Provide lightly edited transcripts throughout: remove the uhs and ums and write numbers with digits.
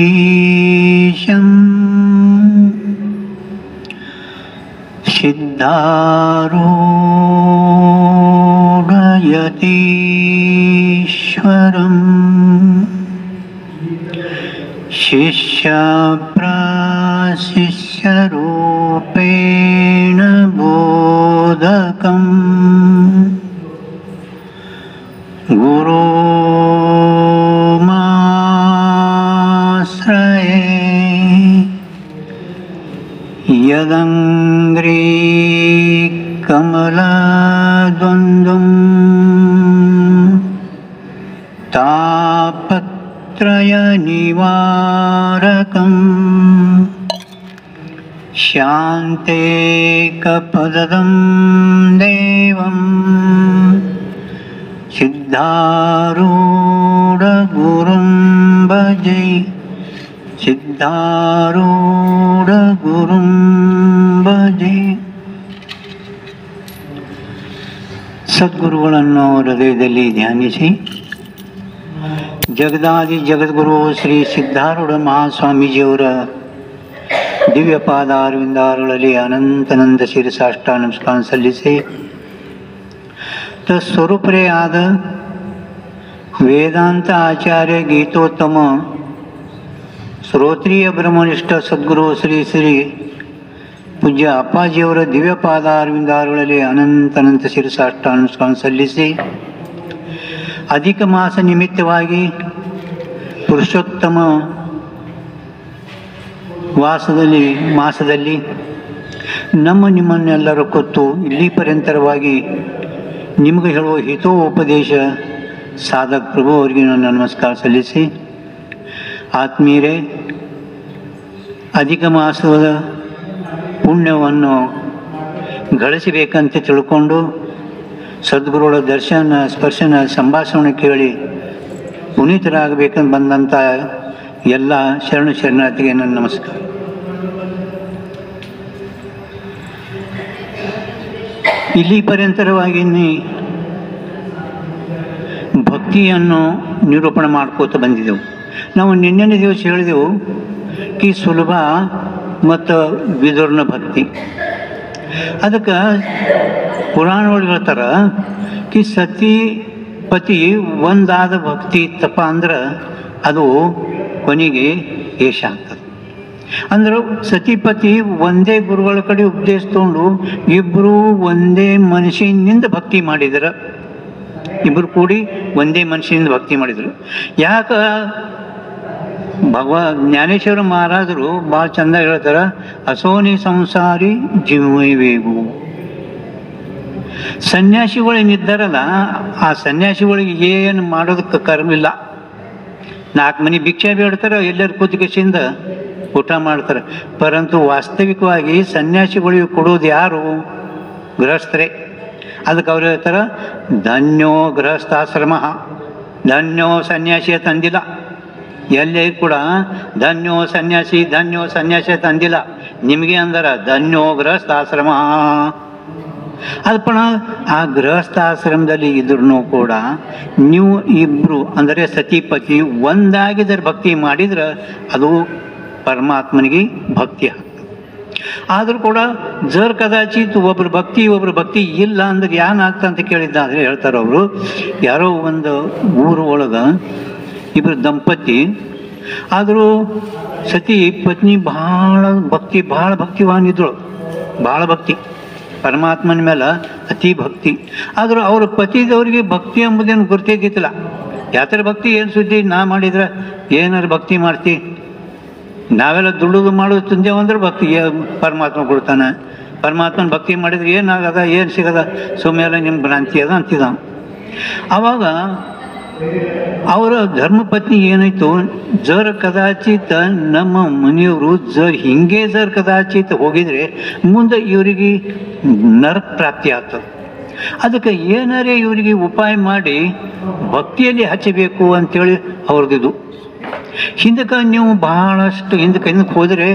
चिदंबरमठाधीशं सिद्धारूढयतीश्वरं शिष्यप्राशिष्यरूपेण बोधकम् गुरुमाश्रये यदङ्घ्रिकमलद्वन्द्वं तापत्रयनिवारकं शान्तेकपदं देवं सिद्धारूढगुरुं भजे सिद्धारूढगुरुं भजे. ಸದ್ಗುರುಗಳನ್ನು ಹೃದಯದಲ್ಲಿ ಧ್ಯಾನಿಸಿ ಜಗದಾದಿ ಜಗದ್ಗುರು ಶ್ರೀ ಸಿದ್ಧಾರೂಢ ಮಹಾಸ್ವಾಮೀಜಿಯವರ ದಿವ್ಯ ಪಾದಾರವಿಂದಾರುಗಳಲ್ಲಿ ಅನಂತನಂದ ಶಿರಸಾಷ್ಟ ನಮಸ್ಕಾರ ಸಲ್ಲಿಸಿ ತತ್ಸ್ವರೂಪರೇ ಆದ ವೇದಾಂತ ಆಚಾರ್ಯ ಗೀತೋತ್ತಮ ಶ್ರೋತ್ರಿಯ ಬ್ರಹ್ಮನಿಷ್ಠ ಸದ್ಗುರು ಶ್ರೀ ಶ್ರೀ ಪೂಜ್ಯ ಅಪ್ಪಾಜಿಯವರ ದಿವ್ಯ ಪಾದಾರವಿಂದಾರುಗಳಲ್ಲಿ ಅನಂತನಂತ ಶಿರಸಾಷ್ಟ ನಮಸ್ಕಾರ ಸಲ್ಲಿಸಿ ಅಧಿಕ ಮಾಸ ನಿಮಿತ್ತವಾಗಿ ಪುರುಷೋತ್ತಮ ಮಾಸದಲ್ಲಿ ನಿಮ್ಮನ್ನೆಲ್ಲರ ಕೊತ್ತು ಇಲ್ಲಿ ಪರ್ಯಂತರವಾಗಿ ನಿಮಗೆ ಹೇಳುವ ಹಿತೋಪದೇಶ ಸಾಧಕ ಪ್ರಭು ಅವರಿಗೆ ನನ್ನ ನಮಸ್ಕಾರ ಸಲ್ಲಿಸಿ, ಆತ್ಮೀಯರೇ, ಅಧಿಕ ಮಾಸದ ಪುಣ್ಯವನ್ನು ಗಳಿಸಬೇಕಂತ ತಿಳ್ಕೊಂಡು ಸದ್ಗುರುಗಳ ದರ್ಶನ ಸ್ಪರ್ಶನ ಸಂಭಾಷಣೆ ಕೇಳಿ ಪುನೀತರಾಗಬೇಕಂತ ಬಂದಂಥ ಎಲ್ಲ ಶರಣಾರ್ಥಿಗೆ ನನ್ನ ನಮಸ್ಕಾರ. ಇಲ್ಲಿ ಪರ್ಯಂತರವಾಗಿ ಭಕ್ತಿಯನ್ನು ನಿರೂಪಣೆ ಮಾಡ್ಕೋತ ಬಂದಿದ್ದೆವು. ನಾವು ನಿನ್ನೆ ದಿವಸ ಹೇಳಿದೆವು ಕಿ ಸುಲಭ ಮತ್ತು ವಿದುರನ ಭಕ್ತಿ. ಅದಕ್ಕೆ ಪುರಾಣ ಒಳಗೆ ಹೇಳ್ತಾರೆ ಕಿ ಸತಿ ಪತಿ ಒಂದಾದ ಭಕ್ತಿ ತಪ್ಪ ಅಂದ್ರೆ ಅದು ಕೊನೆಗೆ ಯಶ ಆಗ್ತದೆ. ಅಂದ್ರೆ ಸತಿಪತಿ ಒಂದೇ ಗುರುಗಳ ಕಡೆ ಉಪದೇಶ ತಗೊಂಡು ಇಬ್ಬರು ಒಂದೇ ಮನುಷ್ಯನಿಂದ ಭಕ್ತಿ ಮಾಡಿದ್ರು. ಇಬ್ಬರು ಕೂಡಿ ಒಂದೇ ಮನುಷ್ಯನಿಂದ ಭಕ್ತಿ ಮಾಡಿದರು. ಯಾಕೆ ಜ್ಞಾನೇಶ್ವರ ಮಹಾರಾಜರು ಭಾಳ ಚಂದ ಹೇಳ್ತಾರೆ, ಅಸೋನಿ ಸಂಸಾರಿ ಜೀವವೇಗು. ಸನ್ಯಾಸಿಗಳೇನಿದ್ದಾರಲ್ಲ ಆ ಸನ್ಯಾಸಿಗಳಿಗೆ ಏನು ಮಾಡೋದಕ್ಕೆ ಕರ್ಮಿಲ್ಲ. 4 ಮನೆ ಭಿಕ್ಷೆ ಬೇಡ್ತಾರೆ, ಎಲ್ಲರ ಕೂತಿಕೆಸಿಂದ ಊಟ ಮಾಡ್ತಾರೆ. ಪರಂತು ವಾಸ್ತವಿಕವಾಗಿ ಸನ್ಯಾಸಿಗಳಿಗೆ ಕೊಡೋದು ಯಾರು? ಗೃಹಸ್ಥರೇ. ಅದಕ್ಕೆ ಅವ್ರು ಹೇಳ್ತಾರೆ, ಧನ್ಯೋ ಗೃಹಸ್ಥಾಶ್ರಮ, ಧನ್ಯೋ ಸನ್ಯಾಸಿ ತಂದಿಲ್ಲ. ಎಲ್ಲೇ ಕೂಡ ಧನ್ಯೋ ಸನ್ಯಾಸಿ ತಂದಿಲ್ಲ. ನಿಮಗೆ ಅಂದ್ರೆ ಧನ್ಯೋ ಗೃಹಸ್ಥಾಶ್ರಮ. ಅದಪ್ಪಣ ಆ ಗೃಹಸ್ಥಾಶ್ರಮದಲ್ಲಿ ಇದ್ರೂ ಕೂಡ ನೀವು ಇಬ್ಬರು ಅಂದರೆ ಸತಿಪತಿ ಒಂದಾಗಿದ್ದರೆ ಭಕ್ತಿ ಮಾಡಿದ್ರೆ ಅದು ಪರಮಾತ್ಮನಿಗೆ ಭಕ್ತಿ ಆಗ್ತದೆ. ಆದರೂ ಕೂಡ ಜರ್ ಕದಾಚಿತ್ ಒಬ್ಬರು ಭಕ್ತಿ ಇಲ್ಲ ಅಂದ್ರೆ ಏನಾಗ್ತ ಅಂತ ಕೇಳಿದ್ದಾದ್ರೆ ಹೇಳ್ತಾರೆ ಅವರು, ಯಾರೋ ಒಂದು ಊರು ಒಳಗೆ ಇಬ್ಬರು ದಂಪತಿ ಆದರೂ ಸತಿ ಪತ್ನಿ ಭಾಳ ಭಕ್ತಿವಾನಿದ್ರು, ಭಾಳ ಭಕ್ತಿ, ಪರಮಾತ್ಮನ ಮೇಲೆ ಅತಿ ಭಕ್ತಿ. ಆದರೂ ಅವ್ರ ಪತಿದವ್ರಿಗೆ ಭಕ್ತಿ ಎಂಬುದೇನು ಗೊತ್ತಿದ್ದಿಲ್ಲ. ಯಾತರ ಭಕ್ತಿ ಏನು ಸುದ್ದಿ, ನಾ ಮಾಡಿದ್ರೆ ಏನಾರು ಭಕ್ತಿ ಮಾಡ್ತಿ, ನಾವೆಲ್ಲ ದುಡ್ಡು ಮಾಡೋದು ತುಂದೇವಂದ್ರೆ ಭಕ್ತಿ ಪರಮಾತ್ಮ ಕೊಡ್ತಾನೆ. ಪರಮಾತ್ಮನ ಭಕ್ತಿ ಮಾಡಿದ್ರೆ ಏನಾಗದ, ಏನು ಸಿಗದ, ಸುಮ್ಮೆಲ್ಲ ನಿಮ್ಮ ಭ್ರಾಂತಿ ಅದ ಅಂತಿದ. ಆವಾಗ ಅವರ ಧರ್ಮಪತ್ನಿ ಏನಾಯ್ತು, ಜರ್ ಕದಾಚಿತ್ ನಮ್ಮ ಮನೆಯವರು ಹಿಂಗೆ ಕದಾಚಿತ್ ಹೋಗಿದ್ರೆ ಮುಂದೆ ಇವರಿಗೆ ನರಕ ಪ್ರಾಪ್ತಿ ಆಗ್ತದೆ. ಅದಕ್ಕೆ ಏನಾರೇ ಇವರಿಗೆ ಉಪಾಯ ಮಾಡಿ ಭಕ್ತಿಯಲ್ಲಿ ಹಚ್ಚಬೇಕು ಅಂತೇಳಿ ಅವ್ರದ್ದು. ಹಿಂದಕ್ಕೆ ನೀವು ಬಹಳಷ್ಟು ಹಿಂದಕ್ಕೆ ಹೋದರೆ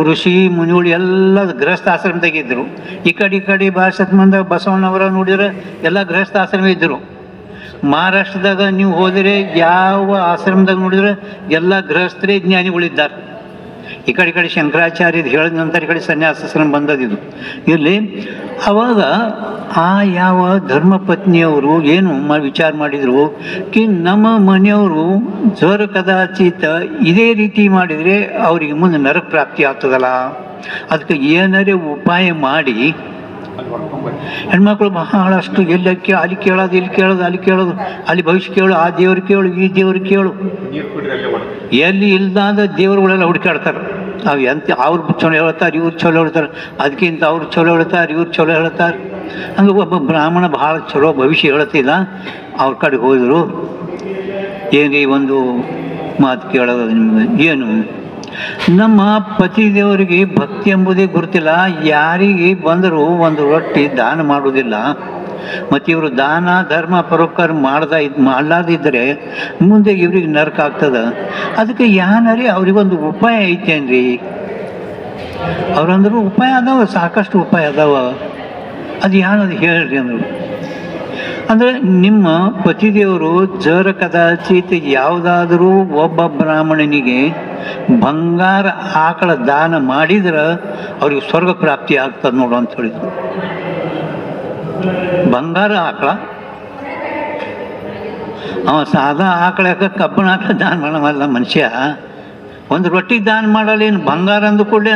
ಋಷಿ ಮುನಿಗಳು ಎಲ್ಲ ಗೃಹಸ್ಥ ಆಶ್ರಮದಾಗಿದ್ದರು. ಈ ಕಡೆ ಭಾರತ ಮಂದ ಬಸವಣ್ಣವರ ನೋಡಿದ್ರೆ ಎಲ್ಲ ಗೃಹಸ್ಥ ಆಶ್ರಮ ಇದ್ದರು. ಮಹಾರಾಷ್ಟ್ರದಾಗ ನೀವು ಹೋದರೆ ಯಾವ ಆಶ್ರಮದಾಗ ನೋಡಿದ್ರೆ ಎಲ್ಲ ಗೃಹಸ್ಥರೇ ಜ್ಞಾನಿಗಳಿದ್ದಾರೆ. ಈ ಕಡೆ ಶಂಕರಾಚಾರ್ಯದು ಹೇಳಿದ ನಂತರ ಈ ಕಡೆ ಸನ್ಯಾಸಾಶ್ರಮ ಬಂದದಿದು ಇರಲಿ. ಅವಾಗ ಆ ಯಾವ ಧರ್ಮಪತ್ನಿಯವರು ಏನು ವಿಚಾರ ಮಾಡಿದರು ಕಿ ನಮ್ಮ ಮನೆಯವರು ಜೋರ ಕದಾಚಿತ ಇದೇ ರೀತಿ ಮಾಡಿದರೆ ಅವರಿಗೆ ಮುಂದೆ ನರಕ ಪ್ರಾಪ್ತಿ ಆಗ್ತದಲ್ಲ, ಅದಕ್ಕೆ ಏನಾರೇ ಉಪಾಯ ಮಾಡಿ ಹೆಣ್ಮಕ್ಳು ಬಹಳಷ್ಟು ಎಲ್ಲ ಅಲ್ಲಿ ಕೇಳೋದು ಇಲ್ಲಿ ಕೇಳೋದು ಅಲ್ಲಿ ಕೇಳೋದು, ಅಲ್ಲಿ ಭವಿಷ್ಯ ಕೇಳು, ಆ ದೇವ್ರು ಕೇಳು, ಈ ದೇವ್ರು ಕೇಳು, ಎಲ್ಲಿ ಇಲ್ದಾದ ದೇವರುಗಳೆಲ್ಲ ಹುಡುಕಾಡ್ತಾರೆ. ಅವು ಅವ್ರು ಚಲೋ ಹೇಳ್ತಾರೆ, ಇವ್ರು ಚಲೋ ಹೇಳ್ತಾರೆ, ಅದಕ್ಕಿಂತ ಅವ್ರು ಚಲೋ ಹೇಳ್ತಾರೆ, ಇವ್ರು ಚಲೋ ಹೇಳ್ತಾರೆ. ಹಂಗೆ ಒಬ್ಬ ಬ್ರಾಹ್ಮಣ ಭಾಳ ಚಲೋ ಭವಿಷ್ಯ ಹೇಳ್ತಿಲ್ಲ. ಅವ್ರ ಕಡೆ ಹೋದರು. ಏನೇ ಒಂದು ಮಾತು ಕೇಳೋದು ನಿಮ್ಗೆ ಏನು, ನಮ್ಮ ಪತಿದೇವರಿಗೆ ಭಕ್ತಿ ಎಂಬುದೇ ಗುರುತಿಲ್ಲ, ಯಾರಿಗೆ ಬಂದರೂ ಒಂದು ರೊಟ್ಟಿ ದಾನ ಮಾಡುವುದಿಲ್ಲ. ಮತ್ತು ಇವರು ದಾನ ಧರ್ಮ ಪರೋಪಕಾರ ಮಾಡಲಾದಿದ್ದರೆ ಮುಂದೆ ಇವ್ರಿಗೆ ನರಕ ಆಗ್ತದೆ. ಅದಕ್ಕೆ ಯಾನರಿ ಅವ್ರಿಗೊಂದು ಉಪಾಯ ಐತೇನ್ರಿ? ಅವ್ರಂದ್ರು ಉಪಾಯ ಅದಾವ, ಸಾಕಷ್ಟು ಉಪಾಯ ಅದಾವ, ಅದು ಏನದು ಹೇಳ್ರಿ ಅಂದರು. ಅಂದರೆ ನಿಮ್ಮ ಪತಿದೇವರು ಜರ ಕದಾಚಿತ್ ಯಾವುದಾದರೂ ಒಬ್ಬ ಬ್ರಾಹ್ಮಣನಿಗೆ ಬಂಗಾರ ಆಕಳ ದಾನ ಮಾಡಿದ್ರೆ ಅವ್ರಿಗೆ ಸ್ವರ್ಗ ಪ್ರಾಪ್ತಿ ಆಗ್ತದೆ ನೋಡು ಅಂತ ಹೇಳಿದ್ರು. ಬಂಗಾರ ಆಕಳ, ಅವ ಸಾದಾ ಆಕಳ ಕಬ್ಬಣ ಆಕಳ ದಾನ ಮಾಡಲ್ಲ ಮನುಷ್ಯ. ಒಂದು ರೊಟ್ಟಿ ದಾನ ಮಾಡಲ್ಲ, ಏನು ಬಂಗಾರ ಅಂದು ಕೂಡಲೇ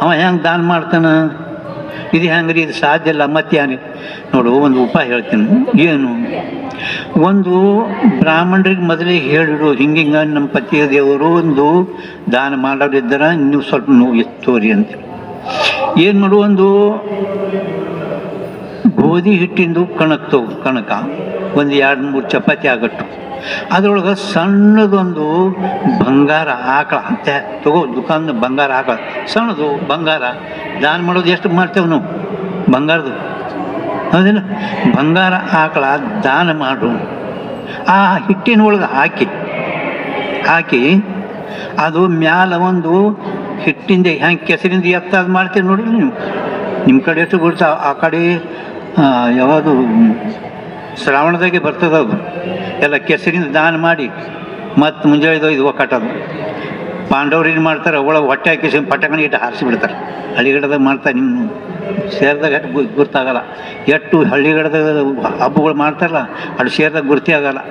ಅವ ಹೆಂಗೆ ದಾನ ಮಾಡ್ತಾನ? ಇದು ಹೆಂಗ್ರಿ? ಇದು ಸಾಧ್ಯ ಇಲ್ಲ. ಮತ್ತೆ ನೋಡು ಒಂದು ಉಪಾಯ ಹೇಳ್ತೀನಿ. ಏನು, ಒಂದು ಬ್ರಾಹ್ಮಣರಿಗೆ ಮೊದಲೇ ಹೇಳಿಡು, ಹಿಂಗಿಂಗ ನಮ್ಮ ಪತಿಯ ದೇವರು ಒಂದು ದಾನ ಮಾಡೋರಿದ್ದಾರೆ, ನೀವು ಸ್ವಲ್ಪ ನೋವು ತೋರಿ ಅಂತ. ಏನು ಮಾಡು, ಒಂದು ಗೋಧಿ ಹಿಟ್ಟಿಂದು ಕಣಕ ಒಂದು 2-3 ಚಪಾತಿ ಆಗಟ್ಟು, ಅದರೊಳಗೆ ಸಣ್ಣದೊಂದು ಬಂಗಾರ ಆಕಳ ಅಂತ ತಗೋ, ದುಕಾನ್ದ ಬಂಗಾರ ಆಕಳ ಸಣ್ಣದು ಬಂಗಾರ ದಾನ ಮಾಡೋದು ಎಷ್ಟು ಮಾಡ್ತೇವೆ ನಾವು ಬಂಗಾರದು, ಹೌದಿಲ್ಲ? ಬಂಗಾರ ಆಕಳ ದಾನ ಮಾಡು. ಆ ಹಿಟ್ಟಿನೊಳಗೆ ಹಾಕಿ ಅದು ಮ್ಯಾಲ ಒಂದು ಹಿಟ್ಟಿಂದ ಹೆಂಗೆ ಕೆಸರಿಂದ ಎತ್ತಾದ ಮಾಡ್ತೀವಿ ನೋಡ್ರಿ ನೀವು. ನಿಮ್ಮ ಕಡೆ ಎಷ್ಟು ಗೊತ್ತಾ? ಆ ಕಡೆ ಯಾವುದು ಶ್ರಾವಣದಾಗೆ ಬರ್ತದೆ ಅದು ಎಲ್ಲ ಕೆಸರಿಂದ ದಾನ ಮಾಡಿ ಮತ್ತು ಮುಂಜಾನೆ ಇದು ಒಕ್ಕಟ್ಟದು. ಪಾಂಡವ್ರು ಏನು ಮಾಡ್ತಾರೆ, ಒಳಗೆ ಹೊಟ್ಟೆ ಹಾಕಿ ಪಟಕನ ಇಟ್ಟು ಹಾರಿಸಿಬಿಡ್ತಾರೆ. ಹಳ್ಳಿಗಡದಾಗ ಮಾಡ್ತಾರೆ, ನಿಮ್ಮ ಸೇರಿದಾಗ ಎಷ್ಟು ಗುರ್ತಾಗಲ್ಲ. ಎಷ್ಟು ಹಳ್ಳಿಗಡದಾಗ ಹಬ್ಬಗಳು ಮಾಡ್ತಾರಲ್ಲ, ಅದು ಸೇರಿದಾಗ ಗುರ್ತಿ ಆಗಲ್ಲ.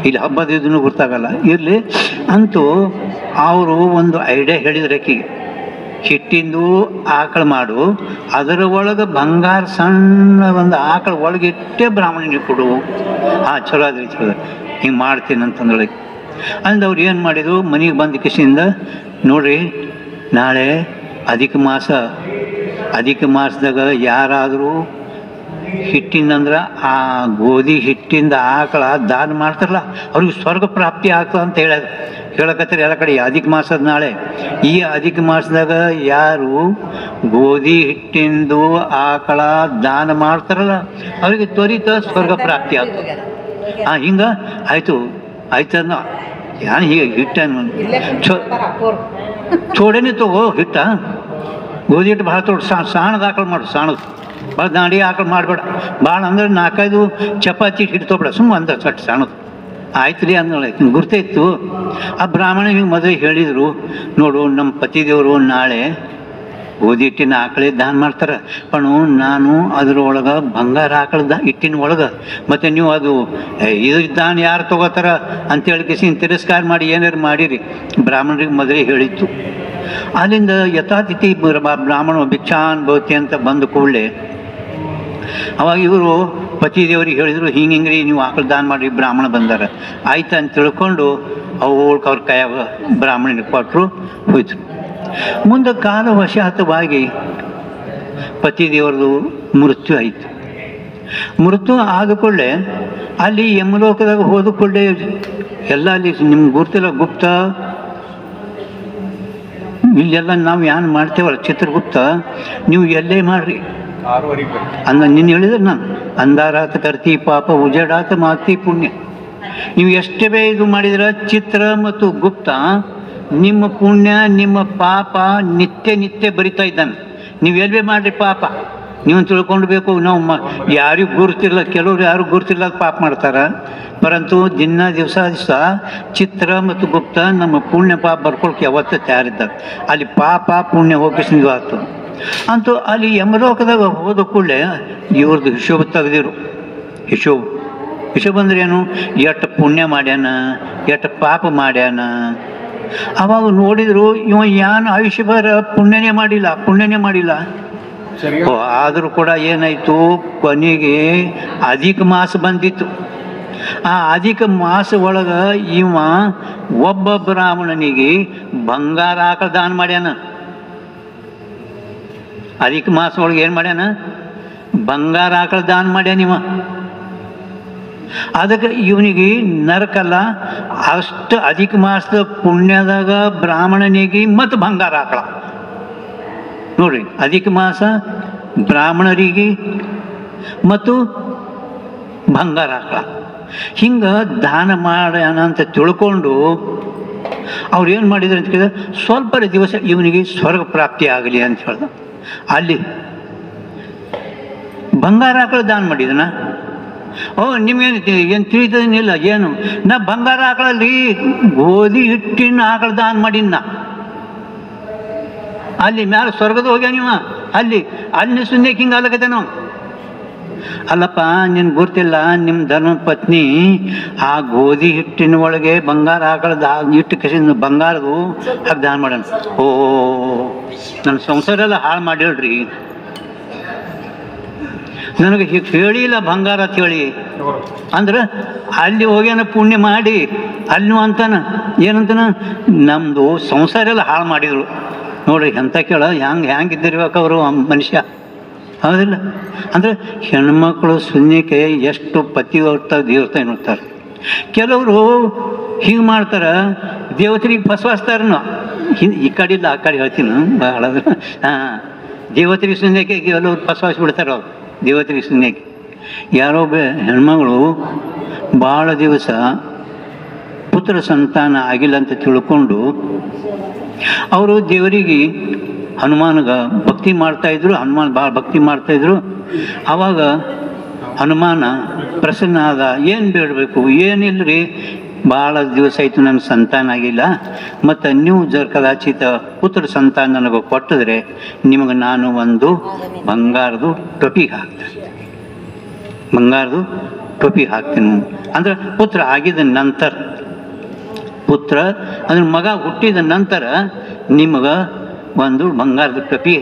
ಇಲ್ಲಿ ಹಬ್ಬದ ಇದನ್ನು ಗುರ್ತಾಗಲ್ಲ. ಇರಲಿ ಅಂತೂ ಅವರು ಒಂದು ಐಡಿಯಾ ಹೇಳಿದ್ರೆ ಆಕೆಗೆ, ಹಿಟ್ಟಿಂದು ಆಕಳು ಮಾಡು, ಅದರ ಒಳಗೆ ಬಂಗಾರ ಸಣ್ಣ ಒಂದು ಆಕಳ ಒಳಗಿಟ್ಟೇ ಬ್ರಾಹ್ಮಣನಿಗೆ ಕೊಡು. ಚಲೋ ಅದ್ರಿ, ಚಲೋ ಹಿಂಗೆ ಮಾಡ್ತೀನಿ ಅಂತಂದ್ರೆ ಅಂದವ್ರು ಏನು ಮಾಡಿದರು, ಮನೆಗೆ ಬಂದ ಕಿಸಿಯಿಂದ ನೋಡ್ರಿ ನಾಳೆ ಅಧಿಕ ಮಾಸದಾಗ ಯಾರಾದರೂ ಹಿಟ್ಟಿಂದಂದ್ರೆ ಆ ಗೋಧಿ ಹಿಟ್ಟಿಂದ ಆಕಳ ದಾನ ಮಾಡ್ತಾರಲ್ಲ ಅವ್ರಿಗೆ ಸ್ವರ್ಗ ಪ್ರಾಪ್ತಿ ಆಗ್ತದೆ ಅಂತ ಹೇಳಕತ್ತಾರೆ ಎಲ್ಲ ಕಡೆ. ಅಧಿಕ ಮಾಸದ ನಾಳೆ, ಈ ಅಧಿಕ ಮಾಸದಾಗ ಯಾರು ಗೋಧಿ ಹಿಟ್ಟಿಂದು ಆಕಳ ದಾನ ಮಾಡ್ತಾರಲ್ಲ ಅವ್ರಿಗೆ ತ್ವರಿತ ಸ್ವರ್ಗ ಪ್ರಾಪ್ತಿ ಆಗ್ತದೆ. ಹಿಂಗೆ ಆಯಿತು ಏನು ಹೀಗೆ ಹಿಟ್ಟನ್ನು ಚೋಡೇನೆ ತಗೋ, ಹಿಟ್ಟ ಗೋಧಿ ಹಿಟ್ಟು ಭಾಳ ತೊಗೊಂಡು ಸಾಣದ ಆಕಳು ಮಾಡು, ಸಾಣದು ಭಾಳ ದಾಂಡಿ ಆಕಳು ಮಾಡಬೇಡ. ಭಾಳ ಅಂದ್ರೆ 4-5 ಚಪಾತಿ ಹಿಟ್ಟು ತೊಗೊಬೇಡ, ಅಂದ ಸಟ್ ಸಾಣದು. ಆಯ್ತು ರೀ ಅಂದಳೆ, ಗುರ್ತೇ ಇತ್ತು. ಆ ಬ್ರಾಹ್ಮಣಿಗೆ ಮೊದಲೇ ಹೇಳಿದರು, ನೋಡು ನಮ್ಮ ಪತಿದೇವರು ನಾಳೆ ಗೋಧಿ ಹಿಟ್ಟಿನ ಆಕಳೇ ದಾನ ಮಾಡ್ತಾರೆ, ನಾನು ಅದರೊಳಗೆ ಬಂಗಾರ ಆಕಳದ ಹಿಟ್ಟಿನ ಒಳಗೆ ಮತ್ತು ನೀವು ಅದು ಇದು ದಾನ ಯಾರು ತೊಗೋತಾರ ಅಂತೇಳಿ ತಿರಸ್ಕಾರ ಮಾಡಿ ಏನಾರು ಮಾಡಿರಿ. ಬ್ರಾಹ್ಮಣರಿಗೆ ಮೊದಲೇ ಹೇಳಿತ್ತು. ಅಲ್ಲಿಂದ ಯಥಾತಿಥಿ ಬ್ರಾಹ್ಮಣ ಭಿಕ್ಷಾನ್ ಭವತಿ ಅಂತ ಬಂದ ಕೂಡಲೇ ಅವಾಗ ಇವರು ಪತಿದೇವರಿಗೆ ಹೇಳಿದರು, ಹಿಂಗೆ ನೀವು ಆಕಳು ದಾನ ಮಾಡಿ ಬ್ರಾಹ್ಮಣ ಬಂದಾರ ಆಯ್ತು ಅಂತ ತಿಳ್ಕೊಂಡು ಅವ್ರ ಕೈಯಾಗ ಬ್ರಾಹ್ಮಣನಿಗೆ ಕೊಟ್ಟರು, ಹೋಯ್ತು. ಮುಂದೆ ಕಾಲವಶಾತವಾಗಿ ಪತಿದೇವರದು ಮೃತ್ಯು ಆಯಿತು. ಮೃತ್ಯು ಆದ ಕೂಡಲೇ ಅಲ್ಲಿ ಯಮಲೋಕದಾಗ ಹೋದ ಕೂಡಲೇ ಎಲ್ಲ ಅಲ್ಲಿ ನಿಮ್ಗೆ ಗುರ್ತಿಲ್ಲ, ಗುಪ್ತ ಇಲ್ಲೆಲ್ಲ ನಾವು ಏನು ಮಾಡ್ತೇವಲ್ಲ ಚಿತ್ರಗುಪ್ತ, ನೀವು ಎಲ್ಲೇ ಮಾಡ್ರಿ ನಿನ್ನ ಹೇಳಿದ್ರೆ ನಾನು ಅಂಧಾರಾತ ಕರ್ತಿ ಪಾಪ ಉಜಡಾತ ಮಾತಿ ಪುಣ್ಯ ನೀವು ಎಷ್ಟೇ ಇದು ಮಾಡಿದ್ರೆ ಚಿತ್ರ ಮತ್ತು ಗುಪ್ತ ನಿಮ್ಮ ಪುಣ್ಯ ನಿಮ್ಮ ಪಾಪ ನಿತ್ಯ ನಿತ್ಯ ಬರಿತಾ ಇದ್ದಾನೆ. ನೀವು ಎಲ್ಲಿ ಮಾಡಿರಿ ಪಾಪ ನೀವು ತಿಳ್ಕೊಂಡ್ಬೇಕು. ನಾವು ಯಾರಿಗೂ ಗುರುತಿಲ್ಲ, ಕೆಲವ್ರು ಯಾರು ಗುರುತಿಲ್ಲ ಪಾಪ ಮಾಡ್ತಾರೆ. ಪರಂತು ದಿವಸ ಚಿತ್ರ ಮತ್ತು ಗುಪ್ತ ನಮ್ಮ ಪುಣ್ಯ ಪಾಪ ಬರ್ಕೊಳಕ್ಕೆ ಯಾವತ್ತೂ ತಯಾರಿದ್ದಾರೆ. ಅಲ್ಲಿ ಪಾಪ ಪುಣ್ಯ ಹೋಗಿಸಿದ್ವು ಆಯ್ತು ಅಂತೂ ಅಲ್ಲಿ ಯಮಲೋಕದಾಗ ಹೋದ ಕೂಡಲೇ ಇವ್ರದ್ದು ಹಿಶೋಬ ತೆಗೆದಿರು. ಹಿಶೋಬ ಅಂದ್ರೆ ಏನು? ಎಷ್ಟು ಪುಣ್ಯ ಮಾಡ್ಯಾನ, ಎಷ್ಟು ಪಾಪ ಮಾಡ್ಯಾನ. ಅವಾಗ ನೋಡಿದ್ರು ಇವ ಏನು ಆಯುಷ್ಯ ಬರ ಪುಣ್ಯನೇ ಮಾಡಿಲ್ಲ. ಆದರೂ ಕೂಡ ಏನಾಯಿತು, ಕೊನೆಗೆ ಅಧಿಕ ಮಾಸ ಬಂದಿತ್ತು. ಆ ಅಧಿಕ ಮಾಸ ಒಳಗೆ ಇವ ಒಬ್ಬ ಬ್ರಾಹ್ಮಣನಿಗೆ ಬಂಗಾರ ಆಕಳ ದಾನ ಮಾಡ್ಯಾನ. ಅಧಿಕ ಮಾಸ ಒಳಗೆ ಏನು ಮಾಡ್ಯಾನ? ಬಂಗಾರ ಆಕಳ ದಾನ ಮಾಡ್ಯಾನ ಇವ. ಅದಕ್ಕೆ ಇವನಿಗೆ ನರಕಲ್ಲ, ಅಷ್ಟು ಅಧಿಕ ಮಾಸದ ಪುಣ್ಯದಾಗ ಬ್ರಾಹ್ಮಣನಿಗೆ ಮತ್ತು ಬಂಗಾರ ಆಕಳ ನೋಡ್ರಿ. ಅಧಿಕ ಮಾಸ ಬ್ರಾಹ್ಮಣರಿಗೆ ಮತ್ತು ಬಂಗಾರ ಆಕಳ ಹಿಂಗೆ ದಾನ ಮಾಡ್ಯಾನ ಅಂತ ತಿಳ್ಕೊಂಡು ಅವ್ರು ಏನು ಮಾಡಿದ್ರು ಅಂತ ಕೇಳಿದ್ರೆ, ಸ್ವಲ್ಪ ದಿವಸ ಇವನಿಗೆ ಸ್ವರ್ಗ ಪ್ರಾಪ್ತಿ ಆಗಲಿ ಅಂತ ಹೇಳ್ದ. ಅಲ್ಲಿ ಬಂಗಾರ ಆಕಳ ದಾನ ಮಾಡಿದನ. ನಿಮ್ಗೇನು ಏನು ತಿಳಿತದೇನಿಲ್ಲ ಏನು? ನಾ ಬಂಗಾರ ಆಕಳಲ್ಲಿ ಗೋಧಿ ಹಿಟ್ಟಿನ ಆಕಳ ದಾನ ಮಾಡಿನ. ಅಲ್ಲಿ ಮ್ಯಾಲೆ ಸ್ವರ್ಗದ ಹೋಗ್ಯ ನೀವು. ಅಲ್ಲಿ ಸುಮ್ಮನೆ ಹಿಂಗೆ ಅಲ್ಲಕತ್ತೆ ನಾವು. ಅಲ್ಲಪ್ಪ ನಿನ್ ಗೊತ್ತಿಲ್ಲ, ನಿಮ್ಮ ಧರ್ಮ ಪತ್ನಿ ಆ ಗೋಧಿ ಹಿಟ್ಟಿನ ಒಳಗೆ ಬಂಗಾರ ಆಕಳದ ಹಿಟ್ಟು ಕಸಿದ ಬಂಗಾರದು ಹಾಗೆ ದಾನ ಮಾಡೋಣ. ನನ್ನ ಸಂಸಾರ ಎಲ್ಲ ಹಾಳು ಮಾಡಿಳ್ರಿ. ನನಗೆ ಹೀಗೆ ಹೇಳಿಲ್ಲ ಬಂಗಾರ ಅಂತ ಹೇಳಿ ಅಂದ್ರೆ ಅಲ್ಲಿ ಹೋಗ್ಯಾನ ಪುಣ್ಯ ಮಾಡಿ ಅಲ್ಲಿ ಅಂತಾನ ಏನಂತಾನ, ನಮ್ಮದು ಸಂಸಾರ ಎಲ್ಲ ಹಾಳು ಮಾಡಿದ್ರು ನೋಡ್ರಿ. ಎಂತ ಕೇಳ ಹ್ಯಾಂಗಿದ್ದಿರ್ಬೇಕು ಅವರು ಮನುಷ್ಯ, ಹೌದಿಲ್ಲ? ಅಂದರೆ ಹೆಣ್ಮಕ್ಳು ಶೂನ್ಯಕ್ಕೆ ಎಷ್ಟು ಪತಿವ್ರತ ದೇವತೆ ನೋಡ್ತಾರೆ. ಕೆಲವರು ಹೀಗೆ ಮಾಡ್ತಾರೆ, ದೇವತೆಗೆ ಫಸವಾಸ್ತಾರನು. ಈ ಕಡೆ ಇಲ್ಲ ಆ ಕಡೆ ಹೇಳ್ತೀನಿ ಭಾಳ. ದೇವತೆಗೆ ಶೂನ್ಯಕ್ಕೆ ಕೆಲವರು ಫಸವಾಸ್ಬಿಡ್ತಾರೆ. ಅವ್ರು ದೇವತೆಗೆ ಶೂನ್ಯಕ್ಕೆ ಯಾರೋ ಹೆಣ್ಮಗಳು ಭಾಳ ದಿವಸ ಪುತ್ರ ಸಂತಾನ ಆಗಿಲ್ಲ ಅಂತ ತಿಳ್ಕೊಂಡು ಅವರು ದೇವರಿಗೆ ಹನುಮಾನ್ಗೆ ಭಕ್ತಿ ಮಾಡ್ತಾಯಿದ್ರು. ಹನುಮಾನ್ ಭಾಳ ಭಕ್ತಿ ಮಾಡ್ತಾಯಿದ್ರು. ಆವಾಗ ಹನುಮಾನ ಪ್ರಸನ್ನ ಆದ. ಏನು ಬೇಡಬೇಕು? ಏನಿಲ್ಲರಿ, ಭಾಳ ದಿವಸ ಆಯಿತು ನನ್ನ ಸಂತಾನ ಆಗಿಲ್ಲ, ಮತ್ತು ನೀವು ಕದಾಚಿತ ಪುತ್ರ ಸಂತಾನ ನನಗೆ ಕೊಟ್ಟಿದ್ರೆ ನಿಮಗೆ ನಾನು ಒಂದು ಬಂಗಾರದು ಟೊಪಿಗೆ ಹಾಕ್ತೀನಿ. ಅಂದ್ರೆ ಪುತ್ರ ಆಗಿದ ನಂತರ, ಪುತ್ರ ಅಂದ್ರೆ ಮಗ ಹುಟ್ಟಿದ ನಂತರ ನಿಮಗೆ ಒಂದು ಬಂಗಾರದ ಟೊಪಿ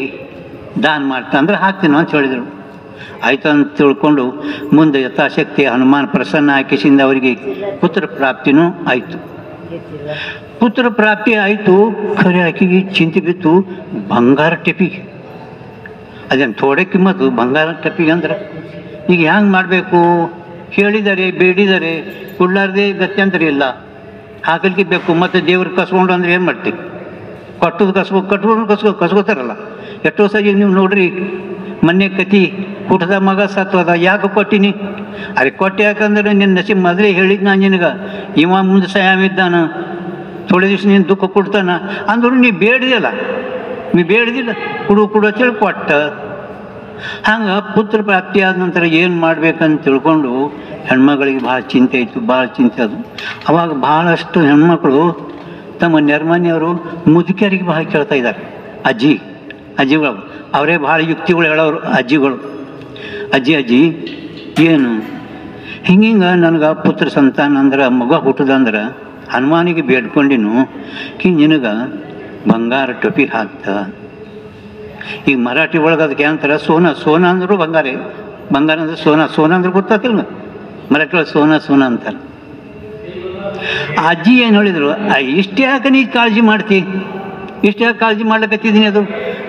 ದಾನ ಮಾಡ್ತಾ ಅಂದ್ರೆ ಹಾಕ್ತೀನಿ ಅಂತ ಹೇಳಿದರು. ಆಯ್ತು ಅಂತ ತಿಳ್ಕೊಂಡು ಮುಂದೆ ಯಥಾಶಕ್ತಿ ಹನುಮಾನ್ ಪ್ರಸನ್ನ ಹಾಕಿಸಿಂದ ಅವರಿಗೆ ಪುತ್ರ ಪ್ರಾಪ್ತಿನೂ ಆಯಿತು. ಪುತ್ರ ಪ್ರಾಪ್ತಿ ಆಯಿತು. ಖರೆ ಆಕೆಗೆ ಚಿಂತೆ ಬಿತ್ತು, ಬಂಗಾರ ಟೆಪಿಗೆ ಅದೇನು ಥೋಡೆ ಕಿಮ್ಮತ್ತು ಬಂಗಾರ ಟೆಪಿಗೆ ಅಂದ್ರೆ ಈಗ ಹ್ಯಾಂಗೆ ಮಾಡಬೇಕು? ಹೇಳಿದ್ದಾರೆ, ಬೇಡಿದ್ದಾರೆ, ಕೊಡ್ಲಾರ್ದೆ ಗತ್ಯಂತರ ಇಲ್ಲ, ಹಾಕಲಿಕ್ಕೆ ಬೇಕು. ಮತ್ತು ದೇವ್ರಿಗೆ ಕಸ್ಕೊಂಡು ಅಂದ್ರೆ ಏನು ಮಾಡ್ತೀವಿ? ಕಸ್ಕೋತಾರಲ್ಲ. ಎಷ್ಟೋ ಸರಿ ನೀವು ನೋಡ್ರಿ, ಮೊನ್ನೆ ಕತಿ ಹುಟ್ಟದ ಮಗ ಸತ್ವದ, ಯಾಕೆ ಕೊಟ್ಟಿನಿ? ಅರೆ ಕೊಟ್ಟೆ ಯಾಕಂದ್ರೆ ನಿನ್ನ ನಸೀಬ್ ಮೊದಲೇ ಹೇಳಿದ್ ನಾನು ನಿನಗೆ, ಇವ ಮುಂದೆ ಸಯಾಮಿದ್ದಾನ, ಥೋಡೆ ದಿವಸ ನೀನು ದುಃಖ ಕೊಡ್ತಾನ ಅಂದ್ರು ನೀ ಬೇಡ್ದಿಲ್ಲ ಕೊಡು ಅಂತೇಳಿ ಕೊಟ್ಟ. ಹಂಗೆ ಪುತ್ರ ಪ್ರಾಪ್ತಿ ಆದ ನಂತರ ಏನು ಮಾಡ್ಬೇಕಂತ ತಿಳ್ಕೊಂಡು ಹೆಣ್ಮಗಳಿಗೆ ಭಾಳ ಚಿಂತೆ ಇತ್ತು, ಭಾಳ ಚಿಂತೆ ಅದು. ಅವಾಗ ಭಾಳಷ್ಟು ಹೆಣ್ಮಕ್ಳು ತಮ್ಮ ನೆರ್ಮನೆಯವರು ಮುದುಕಿಯರಿಗೆ ಭಾಳ ಕೇಳ್ತಾ ಇದ್ದಾರೆ. ಅಜ್ಜಿಗಳು ಅವರೇ ಭಾಳ ಯುಕ್ತಿಗಳು ಹೇಳೋರು. ಅಜ್ಜಿ ಏನು ಹಿಂಗೆ ನನಗೆ ಪುತ್ರ ಸಂತಾನ ಅಂದ್ರೆ ಮಗ ಹುಟ್ಟದಂದ್ರೆ ಹನುಮಾನಿಗೆ ಬೇಡ್ಕೊಂಡಿನು ನಿನಗೆ ಬಂಗಾರ ಟೊಪಿ ಹಾಕ್ತ. ಈಗ ಮರಾಠಿ ಒಳಗೆ ಅದಕ್ಕೆ ಏನಂತಾರೆ? ಸೋನ ಅಂದರೂ ಬಂಗಾರ ಅಂದ್ರೆ ಸೋನ ಅಂದ್ರೆ ಗೊತ್ತಾತಿಲ್ಲ ಮರಾಠಿ ಒಳಗೆ ಸೋನ ಅಂತಾರೆ. ಅಜ್ಜಿ ಏನು ಹೇಳಿದ್ರು, ಇಷ್ಟೇ ಯಾಕೆ ನೀ ಕಾಳಜಿ ಮಾಡ್ತಿ? ಇಷ್ಟೇ ಯಾಕೆ ಕಾಳಜಿ ಮಾಡ್ಲಿಕ್ಕತ್ತಿದ್ದೀನಿ? ಅದು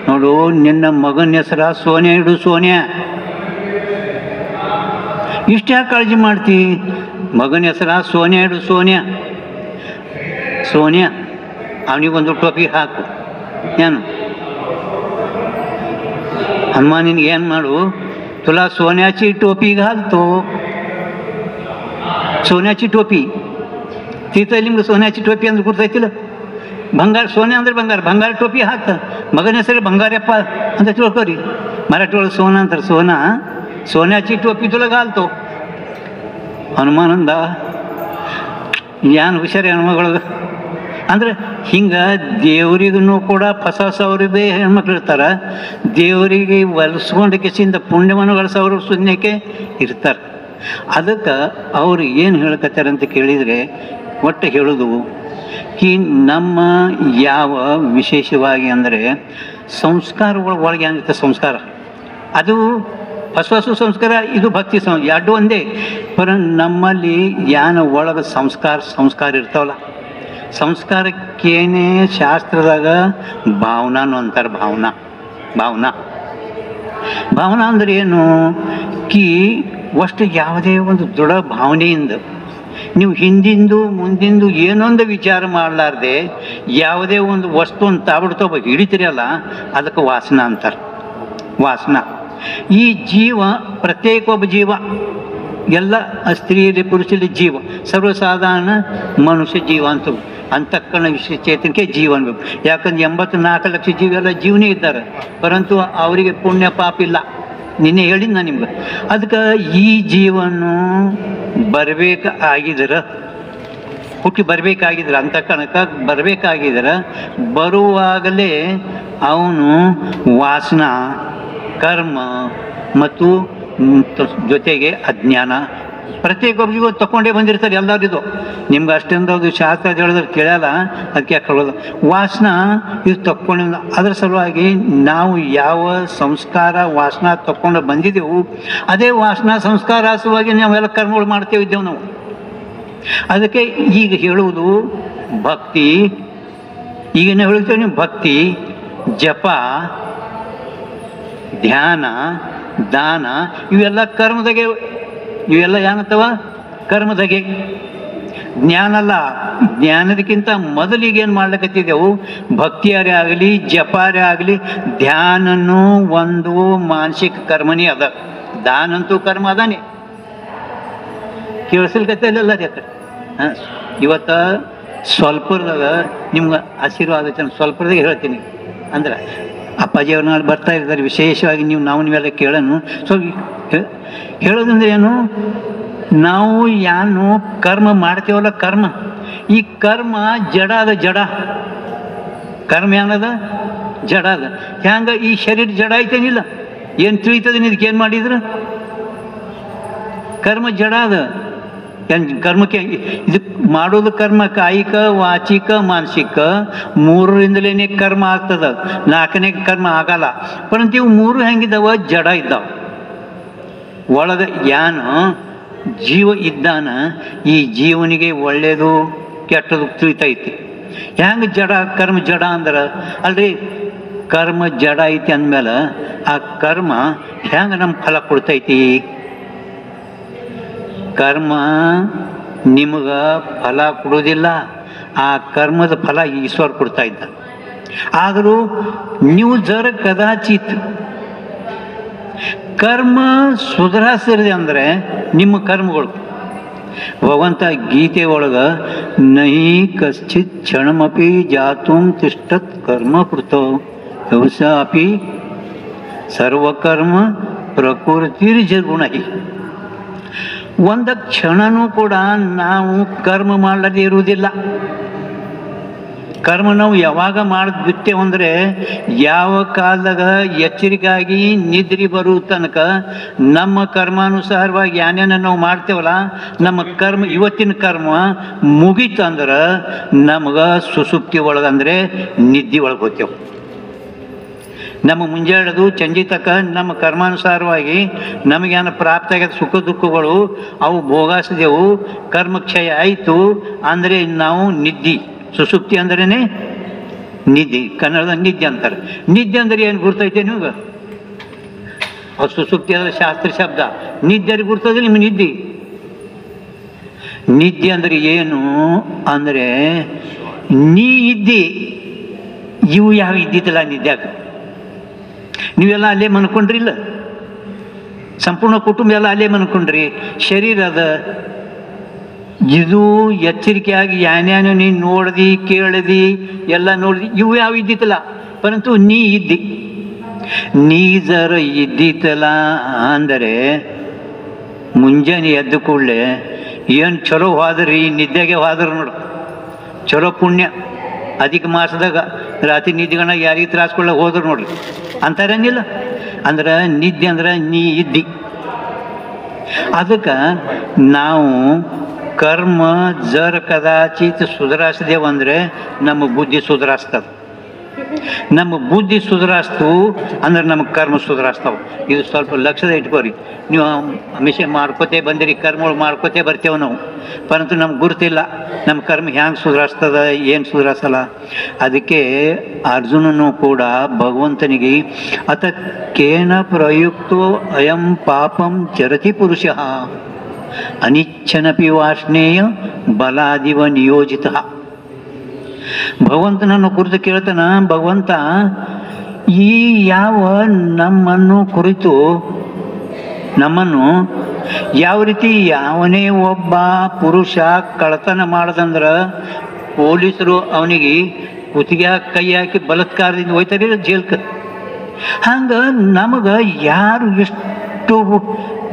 ನೋಡು, ನಿನ್ನ ಮಗನ ಹೆಸರ ಸೋನ್ಯಾ ಇಡು, ಸೋನ್ಯಾ. ಇಷ್ಟೇ ಯಾಕೆ ಕಾಳಜಿ ಮಾಡ್ತಿ? ಮಗನ ಹೆಸರ ಸೋನ್ಯಾ ಇಡು, ಸೋನ್ಯಾ. ಅವನಿಗೊಂದು ಟೋಪಿ ಹಾಕು. ಏನು ಹನುಮಾನಿಗೆ ಏನು ಮಾಡು, ತುಲಾ ಸೋನ್ಯಾಚಿ ಟೋಪಿಗೆ ಹಾಲ್ತು. सोन्याची टोपी, तिथं ನಿಮ್ಗೆ सोन्याची टोपी ಅಂದ್ರೆ ಗೊತ್ತೈತಿಲ್ಲ. ಬಂಗಾರ ಸೋನೆ ಅಂದ್ರೆ ಬಂಗಾರ ಟೋಪಿ ಹಾಕ್ತ, ಮಗನ ಹೆಸರು ಬಂಗಾರಪ್ಪ ಅಂತ ತಿಳ್ಕೊರಿ. ಮರಾಠಿ ಒಳಗೆ ಸೋನ ಅಂತಾರೆ. सोन्याची टोपी तुला घालतो. ಹನುಮಾನಂದ ಏನು ಹುಷಾರಿ ಹೆಣ್ಮಗಳು ಅಂದ್ರೆ ಹಿಂಗೆ ದೇವರಿಗೂ ಕೂಡ ಹೊಸವ್ರಿಗೆ ಹೆಣ್ಮಕ್ಳು ಇರ್ತಾರೆ. ದೇವರಿಗೆ ಹೊಲಿಸ್ಕೊಂಡು ಕಿಸಿಂದ ಪುಣ್ಯವನ್ನು ಗಳಿಸೋರು ಶೂನ್ಯಕ್ಕೆ ಇರ್ತಾರೆ. ಅದಕ್ಕೆ ಅವ್ರು ಏನು ಹೇಳ್ಕತ್ತಾರೆ ಅಂತ ಕೇಳಿದರೆ, ಒಟ್ಟು ಹೇಳೋದು ಈ ನಮ್ಮ ಯಾವ ವಿಶೇಷವಾಗಿ ಅಂದರೆ ಸಂಸ್ಕಾರ ಒಳಗೆ ಏನಿರುತ್ತೆ ಸಂಸ್ಕಾರ, ಅದು ಹೊಸ ಸಂಸ್ಕಾರ, ಇದು ಭಕ್ತಿ ಎರಡು ಒಂದೇ. ಪರ ನಮ್ಮಲ್ಲಿ ಯಾನ ಒಳಗೆ ಸಂಸ್ಕಾರ ಇರ್ತಾವಲ್ಲ, ಸಂಸ್ಕಾರಕ್ಕೇನೇ ಶಾಸ್ತ್ರದಾಗ ಭಾವನಾನು ಅಂತಾರೆ. ಭಾವನಾ ಅಂದ್ರೆ ಏನು? ಅಷ್ಟು ಯಾವುದೇ ಒಂದು ದೃಢ ಭಾವನೆಯಿಂದ ನೀವು ಹಿಂದಿಂದು ಮುಂದಿಂದು ಏನೊಂದು ವಿಚಾರ ಮಾಡಲಾರ್ದೆ ಯಾವುದೇ ಒಂದು ವಸ್ತುವನ್ನು ತಾಬಿಡ್ತೊಬ್ಬ ಹಿಡಿತೀರಲ್ಲ, ಅದಕ್ಕೆ ವಾಸನ ಅಂತಾರೆ. ಈ ಜೀವ, ಪ್ರತ್ಯೇಕ ಒಬ್ಬ ಜೀವ, ಎಲ್ಲ ಸ್ತ್ರೀಯಲ್ಲಿ ಪುರುಷರಲ್ಲಿ ಜೀವ, ಸರ್ವಸಾಧಾರಣ ಮನುಷ್ಯ ಜೀವ ಅಂತಕ್ಕಣ ವಿಶೇಷ ಚೇತನಕ್ಕೆ ಜೀವ ಅನ್ಬೇಕು. ಯಾಕಂದ್ರೆ 84 ಲಕ್ಷ ಜೀವ ಎಲ್ಲ ಜೀವನೇ ಇದ್ದಾರೆ, ಪರಂತು ಅವರಿಗೆ ಪುಣ್ಯ ಪಾಪ ಇಲ್ಲ. ನಿನ್ನೆ ಹೇಳಿದ್ದು ನಾನು ನಿಮ್ಗೆ. ಅದಕ್ಕೆ ಈ ಜೀವನು ಹುಟ್ಟಿ ಬರಬೇಕಾಗಿದ್ರೆ ಅಂತಕ್ಕಣಕ್ಕೆ ಬರಬೇಕಾಗಿದ್ರೆ ಬರುವಾಗಲೇ ಅವನು ವಾಸನ, ಕರ್ಮ ಮತ್ತು ಜೊತೆಗೆ ಅಜ್ಞಾನ ಪ್ರತ್ಯೇಕೊಬ್ಬರಿಗೂ ತಗೊಂಡೇ ಬಂದಿರ್ತಾರೆ ಎಲ್ಲರಿಗೂ. ನಿಮ್ಗೆ ಅಷ್ಟೊಂದು ಅದು ಶಾಸ್ತ್ರ ಹೇಳಿದ್ರೆ ಕೇಳಲ್ಲ, ಅದಕ್ಕೆ ಯಾಕೆ ಹೇಳೋದು. ವಾಸನ ಇದು ತಕ್ಕೊಂಡಿಲ್ಲ. ಅದರ ಸಲುವಾಗಿ ನಾವು ಯಾವ ಸಂಸ್ಕಾರ ವಾಸನ ತಕ್ಕೊಂಡು ಬಂದಿದ್ದೆವು, ಅದೇ ವಾಸನ ಸಂಸ್ಕಾರ ಸಲುವಾಗಿ ನಾವೆಲ್ಲ ಕರ್ಮಗಳು ಮಾಡ್ತೇವಿದ್ದೇವೆ ನಾವು. ಅದಕ್ಕೆ ಈಗ ಹೇಳುವುದು ಭಕ್ತಿ. ಈಗೇನು ಹೇಳ್ತೇವೆ ನೀವು, ಭಕ್ತಿ, ಜಪ, ಧ್ಯಾನ, ದಾನ ಇವೆಲ್ಲ ಕರ್ಮದಾಗೆ, ಇವೆಲ್ಲ ಏನತ್ತವ ಕರ್ಮದಾಗೆ. ಜ್ಞಾನ ಅಲ್ಲ. ಜ್ಞಾನದಕ್ಕಿಂತ ಮೊದಲಿಗೇನು ಮಾಡ್ಲಿಕ್ಕತ್ತಿದ್ದೆವು, ಭಕ್ತಿಯಾರೇ ಆಗಲಿ ಜಪಾರೇ ಆಗಲಿ ಧ್ಯಾನನೂ ಒಂದು ಮಾನಸಿಕ ಕರ್ಮನೇ ಅದ. ದಾನ ಅಂತೂ ಕರ್ಮ ಅದಾನೆ. ಕೇಳಿಸ್ಲಿಕ್ಕತ್ತಿಲ್ಲ ಯಾಕೆ? ಇವತ್ತು ಸ್ವಲ್ಪದಾಗ ನಿಮ್ಗೆ ಆಶೀರ್ವಾದ ಸ್ವಲ್ಪದಾಗ ಹೇಳ್ತೀನಿ. ಅಂದ್ರೆ ಅಪ್ಪಾಜಿಯವ್ರನ್ನ ಬರ್ತಾ ಇರ್ತಾರೆ, ವಿಶೇಷವಾಗಿ ನೀವೆಲ್ಲ ಕೇಳೋಣ. ಸೊ ಹೇಳೋದಂದ್ರೆ ಏನು, ನಾವು ಏನು ಕರ್ಮ ಮಾಡ್ತೇವಲ್ಲ, ಈ ಕರ್ಮ ಜಡ ಕರ್ಮ ಏನದ ಜಡ ಅದ. ಹ್ಯಾಂಗ ಈ ಶರೀರ ಜಡ ಐತೇನಿಲ್ಲ, ಏನು ತಿಳಿತದೆ ಇದಕ್ಕೆ ಏನು ಮಾಡಿದ್ರು? ಕರ್ಮ ಜಡ ಅದ. ಕರ್ಮಕ್ಕೆ ಇದು ಮಾಡೋದು ಕರ್ಮ ಕಾಯಿಕ, ವಾಚಿಕ, ಮಾನಸಿಕ ಮೂರರಿಂದಲೇ ಕರ್ಮ ಆಗ್ತದ. 4ನೇ ಕರ್ಮ ಆಗಲ್ಲ. ಪರಂತು ಇವು 3 ಹೆಂಗಿದ್ದಾವ? ಜಡ ಇದ್ದಾವ. ಒಳಗೆ ಯಾನು ಜೀವ ಇದ್ದಾನ, ಈ ಜೀವನಿಗೆ ಒಳ್ಳೆಯದು ಕೆಟ್ಟದು ತಿಳಿತೈತಿ. ಹೆಂಗೆ ಕರ್ಮ ಜಡ ಅಂದ್ರೆ, ಅಲ್ರಿ ಕರ್ಮ ಜಡ ಐತಿ ಅಂದಮೇಲೆ ಆ ಕರ್ಮ ಹೆಂಗೆ ನಮ್ಮ ಫಲ ಕೊಡ್ತೈತಿ? ಕರ್ಮ ನಿಮಗೆ ಫಲ ಕೊಡೋದಿಲ್ಲ, ಆ ಕರ್ಮದ ಫಲ ಈಶ್ವರ ಕೊಡ್ತಾ ಇದ್ದ. ಆದರೂ ನೀವು ಕದಾಚಿತ್ ಕರ್ಮ ಸುಧಾರಿಸಿದೆ ಅಂದರೆ ನಿಮ್ಮ ಕರ್ಮಗಳು, ಭಗವಂತ ಗೀತೆ ಒಳಗೆ ನಹಿ ಕಶ್ಚಿತ್ ಕ್ಷಣಮಪಿ ಜಾತುಂ ತಿಷ್ಟತ್ ಕರ್ಮ ಕೃತೋ ವ್ಯವಸಾಪಿ ಸರ್ವಕರ್ಮ ಪ್ರಕೃತಿರ್ಜಗುಣ. ಒಂದು ಕ್ಷಣನೂ ಕೂಡ ನಾವು ಕರ್ಮ ಮಾಡದೇ ಇರುವುದಿಲ್ಲ. ಕರ್ಮ ನಾವು ಯಾವಾಗ ಮಾಡಿಬಿಟ್ಟೇವಂದರೆ, ಯಾವ ಕಾಲದಾಗ ಎಚ್ಚರಿಕೆಯಾಗಿ ನಿದ್ರೆ ಬರೋ ತನಕ ನಮ್ಮ ಕರ್ಮಾನುಸಾರವಾಗಿ ಏನೇನು ನಾವು ಮಾಡ್ತೇವಲ್ಲ, ನಮ್ಮ ಕರ್ಮ ಇವತ್ತಿನ ಕರ್ಮ ಮುಗೀತಂದ್ರೆ ನಮಗೆ ಸುಸುಪ್ತಿ ಒಳಗಂದರೆ ನಿದ್ದೆ ಒಳಗೆ ಹೋಗ್ತೇವೆ. ನಮ್ಮ ಮುಂಜಾನೆದು ಸಂಜೆ ತಕ್ಕ ನಮ್ಮ ಕರ್ಮಾನುಸಾರವಾಗಿ ನಮಗೇನು ಪ್ರಾಪ್ತ ಆಗ್ಯದ ಸುಖ ದುಃಖಗಳು ಅವು ಭೋಗಾಸಿದೆವು, ಕರ್ಮಕ್ಷಯ ಆಯಿತು ಅಂದರೆ ನಾವು ನಿದ್ದೆ. ಸುಸುಪ್ತಿ ಅಂದ್ರೇ ನಿದ್ದೆ, ಕನ್ನಡದಾಗ ನಿದ್ದೆ ಅಂತಾರೆ. ನಿದ್ದೆ ಅಂದರೆ ಏನು ಗುರ್ತೈತೆ ನಿಮ್ಗೆ? ಸುಸುಪ್ತಿ ಅಂದರೆ ಶಾಸ್ತ್ರ ಶಬ್ದ. ನಿದ್ದೆ ಗುರ್ತದೆ ನಿಮ್ಮ ನಿದ್ದೆ. ನಿದ್ದೆ ಅಂದರೆ ಏನು ಅಂದರೆ, ನೀ ಇದ್ದಿ, ಇವು ಯಾವ ಇದ್ದಿದ್ದಲ್ಲ ನಿದ್ದ್ಯಾಗ. ನೀವೆಲ್ಲ ಅಲ್ಲೇ ಮನ್ಕೊಂಡ್ರಿಲ್ಲ, ಸಂಪೂರ್ಣ ಕುಟುಂಬ ಎಲ್ಲ ಅಲ್ಲೇ ಮನ್ಕೊಂಡ್ರಿ. ಶರೀರ ಅದ, ಇದು ಎಚ್ಚರಿಕೆಯಾಗಿ ಯಾನ್ಯಾನು ನೀನು ನೋಡ್ದಿ ಕೇಳ್ದಿ ಎಲ್ಲ ನೋಡ್ದಿ ಇವು ಯಾವ ಇದ್ದಿತ್ತಲ್ಲ, ಪರಂತು ನೀ ಇದ್ದಿ. ನೀ ಜರ ಇದ್ದಿತ್ತಲ್ಲ ಅಂದರೆ ಮುಂಜಾನೆ ಎದ್ದು ಕೂಡಲೇ ಏನು ಚಲೋ ಹೋದ್ರಿ, ನಿದ್ದೆಗೆ ಹೋದ್ರು ನೋಡು, ಚಲೋ ಪುಣ್ಯ. ಅಧಿಕ ಮಾಸದಾಗ ರಾತ್ರಿ ನಿದ್ದೆಗಣ ಯಾರಿಗೆ ತ್ರಾಸ್ಕೊಳ್ಳೋಕೆ ಹೋದ್ರು ನೋಡ್ರಿ ಅಂತಾರೇನಿಲ್ಲ. ಅಂದ್ರೆ ನಿದ್ದೆ ಅಂದ್ರೆ ನೀ ಇದ್ದಿ. ಅದಕ್ಕೆ ನಾವು ಕರ್ಮ ಜರ ಕದಾಚಿತ್ ಸುಧಾರಿಸಿದೇವಂದರೆ ನಮ್ಮ ಬುದ್ಧಿ ಸುಧಾರಿಸ್ತದೆ. ನಮ್ಮ ಬುದ್ಧಿ ಸುಧಾರಿಸ್ತು ಅಂದ್ರೆ ನಮ್ಮ ಕರ್ಮ ಸುಧಾರಿಸ್ತಾವೆ. ಇದು ಸ್ವಲ್ಪ ಲಕ್ಷದ ಇಟ್ಕೋರಿ. ನೀವು ಹಮೇಶೆ ಮಾಡ್ಕೋತೇ ಬಂದಿರಿ, ಕರ್ಮಗಳು ಮಾಡ್ಕೋತೇ ಬರ್ತೇವೆ ನಾವು, ಪರಂತು ನಮ್ಗೆ ಗುರುತಿಲ್ಲ ನಮ್ಮ ಕರ್ಮ ಹ್ಯಾಂಗೆ ಸುಧಾರಿಸ್ತದ, ಏನು ಸುಧಾರಿಸಲ್ಲ. ಅದಕ್ಕೆ ಅರ್ಜುನನು ಕೂಡ ಭಗವಂತನಿಗೆ ಅತಕ್ಕೇನ ಪ್ರಯುಕ್ತೋ ಅಯಂ ಪಾಪಂ ಚರತಿ ಪುರುಷ ಅನಿಚ್ಛನಪಿ ವಾಷ್ಣೇಯ ಬಲಾದಿವ ನಿಯೋಜಿತ. ಭಗವಂತನನ್ನು ಕುರಿತು ಕೇಳ್ತಾನ, ಭಗವಂತ ಈ ಯಾವ ನಮ್ಮನ್ನು ಕುರಿತು ನಮ್ಮನ್ನು ಯಾವ ರೀತಿ ಯಾವನೇ ಒಬ್ಬ ಪುರುಷ ಕಳ್ಳತನ ಮಾಡ್ದಂದ್ರೆ ಪೊಲೀಸರು ಅವನಿಗೆ ಕುತ್ತಿಗೆ ಕೈ ಹಾಕಿ ಬಲಾತ್ಕಾರದಿಂದ ಹೋಯ್ತಾರಿಲ್ಲ ಜೈಲ್ಗೆ, ಹಂಗೆ ನಮಗೆ ಯಾರು ಎಷ್ಟು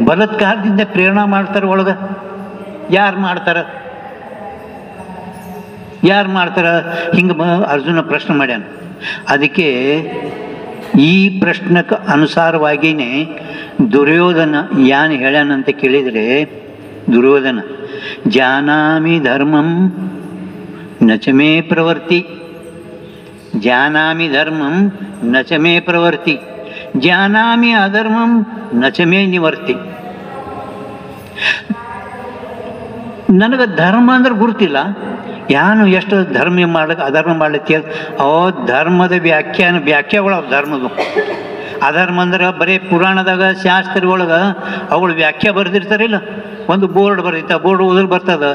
ಬಲಾತ್ಕಾರದಿಂದ ಪ್ರೇರಣೆ ಮಾಡ್ತಾರೆ ಒಳಗೆ? ಯಾರು ಮಾಡ್ತಾರೆ? ಹಿಂಗೆ ಅರ್ಜುನ ಪ್ರಶ್ನೆ ಮಾಡ್ಯಾನ. ಅದಕ್ಕೆ ಈ ಪ್ರಶ್ನಕ್ಕೆ ಅನುಸಾರವಾಗಿಯೇ ದುರ್ಯೋಧನ ಯಾನು ಹೇಳ್ಯಾನಂತ ಕೇಳಿದರೆ, ದುರ್ಯೋಧನ ಜಾನಾಮಿ ಧರ್ಮಂ ನಚಮೇ ಪ್ರವರ್ತಿ, ಜಾನಾಮಿ ಧರ್ಮಂ ನಚಮೇ ಪ್ರವರ್ತಿ, ಜಾನಾಮಿ ಅಧರ್ಮಂ ನಚಮೇ ನಿವರ್ತಿ. ನನಗೆ ಧರ್ಮ ಅಂದ್ರೆ ಗುರುತಿಲ್ಲ, ಯಾನು ಎಷ್ಟು ಧರ್ಮ ಮಾಡ್ಲಿಕ್ಕೆ ಅಧರ್ಮ ಮಾಡ್ಲಿಕ್ಕೆ ಧರ್ಮದ ವ್ಯಾಖ್ಯಾಗಳು ಧರ್ಮದು. ಅಧರ್ಮ ಅಂದ್ರೆ ಬರೀ ಪುರಾಣದಾಗ ಶಾಸ್ತ್ರ ಒಳಗೆ ಅವಳು ವ್ಯಾಖ್ಯೆ ಬರೆದಿರ್ತಾರಿಲ್ಲ, ಒಂದು ಬೋರ್ಡ್ ಬರೆದಿರ್ತಾರೆ, ಬೋರ್ಡ್ ಓದಲು ಬರ್ತದ.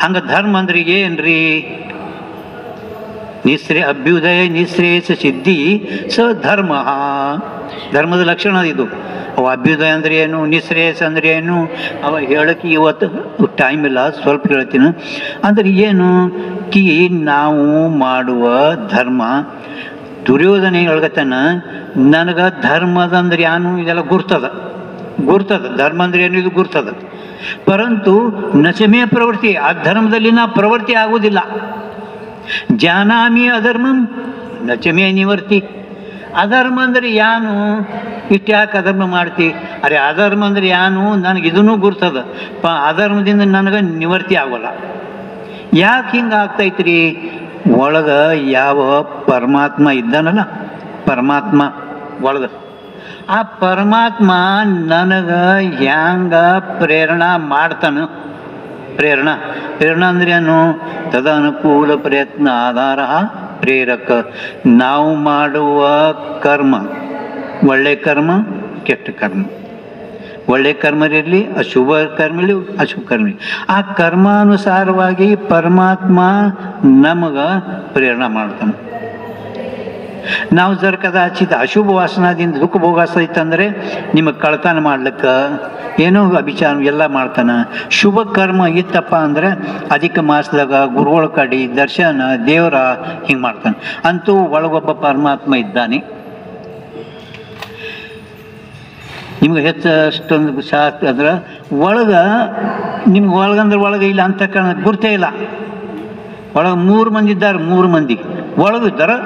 ಹಂಗೆ ಧರ್ಮ ಅಂದ್ರೆ ಏನ್ರಿ? ಅಭ್ಯುದಯ ನಿಶ್ರೇಯಸ ಸಿದ್ಧಿ ಸ ಧರ್ಮ. ಧರ್ಮದ ಲಕ್ಷಣ ಇದು. ಅವ ಅಭ್ಯುದಯ ಅಂದ್ರೆ ಏನು, ನಿಶ್ರೇಯಸ್ ಅಂದ್ರೆ ಏನು, ಅವ ಹೇಳಕ್ಕೆ ಇವತ್ತು ಟೈಮ್ ಇಲ್ಲ, ಸ್ವಲ್ಪ ಹೇಳ್ತೀನಿ. ಅಂದ್ರೆ ಏನು ಕಿ ನಾವು ಮಾಡುವ ಧರ್ಮ. ದುರ್ಯೋಧನ ಹೇಳ್ಗತ್ತಾನ, ನನಗೆ ಧರ್ಮದಂದ್ರೆ ಏನು ಇದೆಲ್ಲ ಗುರ್ತದ ಧರ್ಮ ಅಂದ್ರೆ ಏನು ಇದು ಗುರ್ತದ, ಪರಂತು ನಚಮೇ ಪ್ರವೃತ್ತಿ, ಆ ಧರ್ಮದಲ್ಲಿ ನಾ ಪ್ರವೃತ್ತಿ ಆಗುವುದಿಲ್ಲ. ಜಾನಾಮಿ ಅಧರ್ಮಂ ನಚಮೇ ನಿವರ್ತಿ. ಅಧರ್ಮ ಅಂದ್ರೆ ಯಾನು, ಇಷ್ಟು ಯಾಕೆ ಅಧರ್ಮ ಮಾಡ್ತಿ? ಅರೆ ಅಧರ್ಮ ಅಂದ್ರೆ ಯಾನು, ನನಗೆ ಇದನ್ನೂ ಗುರ್ತದ, ಅಧರ್ಮದಿಂದ ನನಗೆ ನಿವರ್ತಿ ಆಗೋಲ್ಲ. ಯಾಕೆ ಹಿಂಗೆ ಆಗ್ತೈತ್ರಿ? ಒಳಗೆ ಯಾವ ಪರಮಾತ್ಮ ಇದ್ದಾನಲ್ಲ, ಪರಮಾತ್ಮ ಒಳಗೆ, ಆ ಪರಮಾತ್ಮ ನನಗೆ ಹ್ಯಾಂಗ ಪ್ರೇರಣಾ ಮಾಡ್ತಾನೆ. ಪ್ರೇರಣಾ ಅಂದ್ರೆ ಏನು? ತದನುಕೂಲ ಪ್ರಯತ್ನ ಆಧಾರ ಪ್ರೇರಕ. ನಾವು ಮಾಡುವ ಕರ್ಮ, ಒಳ್ಳೆ ಕರ್ಮ ಕೆಟ್ಟ ಕರ್ಮ, ಒಳ್ಳೆ ಕರ್ಮ ಇರಲಿ ಅಶುಭ ಕರ್ಮ ಇರಲಿ ಅಶುಭ ಕರ್ಮ ಇರಲಿ, ಆ ಕರ್ಮಾನುಸಾರವಾಗಿ ಪರಮಾತ್ಮ ನಮಗೆ ಪ್ರೇರಣೆ ಮಾಡ್ತಾನೆ. ನಾವು ಜರ ಕದಾಚಿತ್ ಅಶುಭ ವಾಸನದಿಂದ ದುಃಖ ಭೋಗಿಸ್ತೈತಂದರೆ ನಿಮಗೆ ಕಳ್ತನ ಮಾಡ್ಲಿಕ್ಕೆ ಏನೋ ಅಭಿಚಾರ ಎಲ್ಲ ಮಾಡ್ತಾನೆ. ಶುಭ ಕರ್ಮ ಇತ್ತಪ್ಪ ಅಂದರೆ ಅಧಿಕ ಮಾಸದಾಗ ಗುರುಗಳ ಕಡೆ ದರ್ಶನ ದೇವರ ಹಿಂಗೆ ಮಾಡ್ತಾನೆ. ಅಂತೂ ಒಳಗೊಬ್ಬ ಪರಮಾತ್ಮ ಇದ್ದಾನೆ. ನಿಮ್ಗೆ ಹೆಚ್ಚಷ್ಟೊಂದು ಶಾಸ್ತ್ರ ಅಂದ್ರೆ ಒಳಗೆ ನಿಮ್ಗೆ ಒಳಗಂದ್ರೆ ಒಳಗೆ ಇಲ್ಲ ಅಂತ ಗುರ್ತೇ ಇಲ್ಲ. ಒಳಗೆ 3 ಮಂದಿ ಇದ್ದಾರೆ, 3 ಮಂದಿ ಒಳಗಿದ್ದಾರೆ.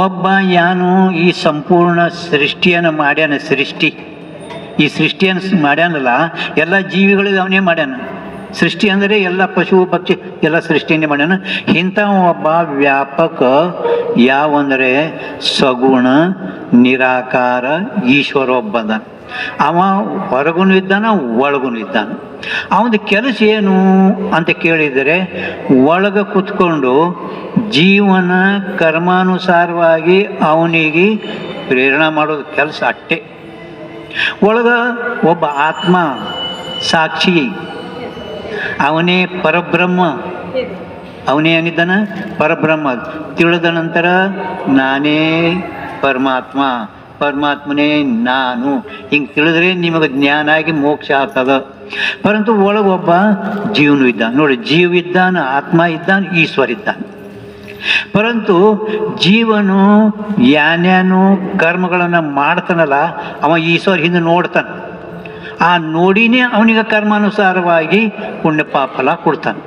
ಒಬ್ಬ ಯಾನು ಈ ಸಂಪೂರ್ಣ ಸೃಷ್ಟಿಯನ್ನು ಮಾಡ್ಯಾನ, ಈ ಸೃಷ್ಟಿಯನ್ನು ಮಾಡ್ಯಾನಲ್ಲ, ಎಲ್ಲ ಜೀವಿಗಳಿಗೆ ಅವನೇ ಮಾಡ್ಯಾನ. ಸೃಷ್ಟಿ ಅಂದರೆ ಎಲ್ಲ ಪಶು ಪಕ್ಷಿ ಎಲ್ಲ ಸೃಷ್ಟಿಯನ್ನೇ ಮಾಡ್ಯಾನ. ಇಂಥ ಒಬ್ಬ ವ್ಯಾಪಕ ಯಾವಂದರೆ ಸಗುಣ ನಿರಾಕಾರ ಈಶ್ವರ ಒಬ್ಬದ. ಅವ ಹೊರಗೂ ಇದ್ದಾನ, ಒಳಗೂ ಇದ್ದಾನ. ಅವನ ಕೆಲಸ ಏನು ಅಂತ ಕೇಳಿದರೆ, ಒಳಗೆ ಕುತ್ಕೊಂಡು ಜೀವನ ಕರ್ಮಾನುಸಾರವಾಗಿ ಅವನಿಗೆ ಪ್ರೇರಣೆ ಮಾಡೋದು ಕೆಲಸ ಅಷ್ಟೇ. ಒಳಗ ಒಬ್ಬ ಆತ್ಮ ಸಾಕ್ಷಿ, ಅವನೇ ಪರಬ್ರಹ್ಮ. ಅವನೇ ಏನಿದ್ದಾನ? ಪರಬ್ರಹ್ಮ. ತಿಳಿದ ನಂತರ ನಾನೇ ಪರಮಾತ್ಮನೇ ನಾನು, ಹಿಂಗೆ ತಿಳಿದ್ರೆ ನಿಮಗೆ ಜ್ಞಾನ ಆಗಿ ಮೋಕ್ಷ ಆಗ್ತದ. ಪರಂತು ಒಳಗೊಬ್ಬ ಜೀವನು ಇದ್ದಾನೆ ನೋಡಿ, ಜೀವ ಇದ್ದಾನೆ, ಆತ್ಮ ಇದ್ದಾನೆ, ಈಶ್ವರ ಇದ್ದಾನೆ. ಪರಂತು ಜೀವನು ಯಾನ್ಯಾನು ಕರ್ಮಗಳನ್ನು ಮಾಡ್ತಾನಲ್ಲ, ಅವ ಈಶ್ವರ ಹಿಂದೆ ನೋಡ್ತಾನೆ. ಆ ನೋಡಿನೇ ಅವನಿಗೆ ಕರ್ಮಾನುಸಾರವಾಗಿ ಪುಣ್ಯ ಫಲ ಕೊಡ್ತಾನೆ.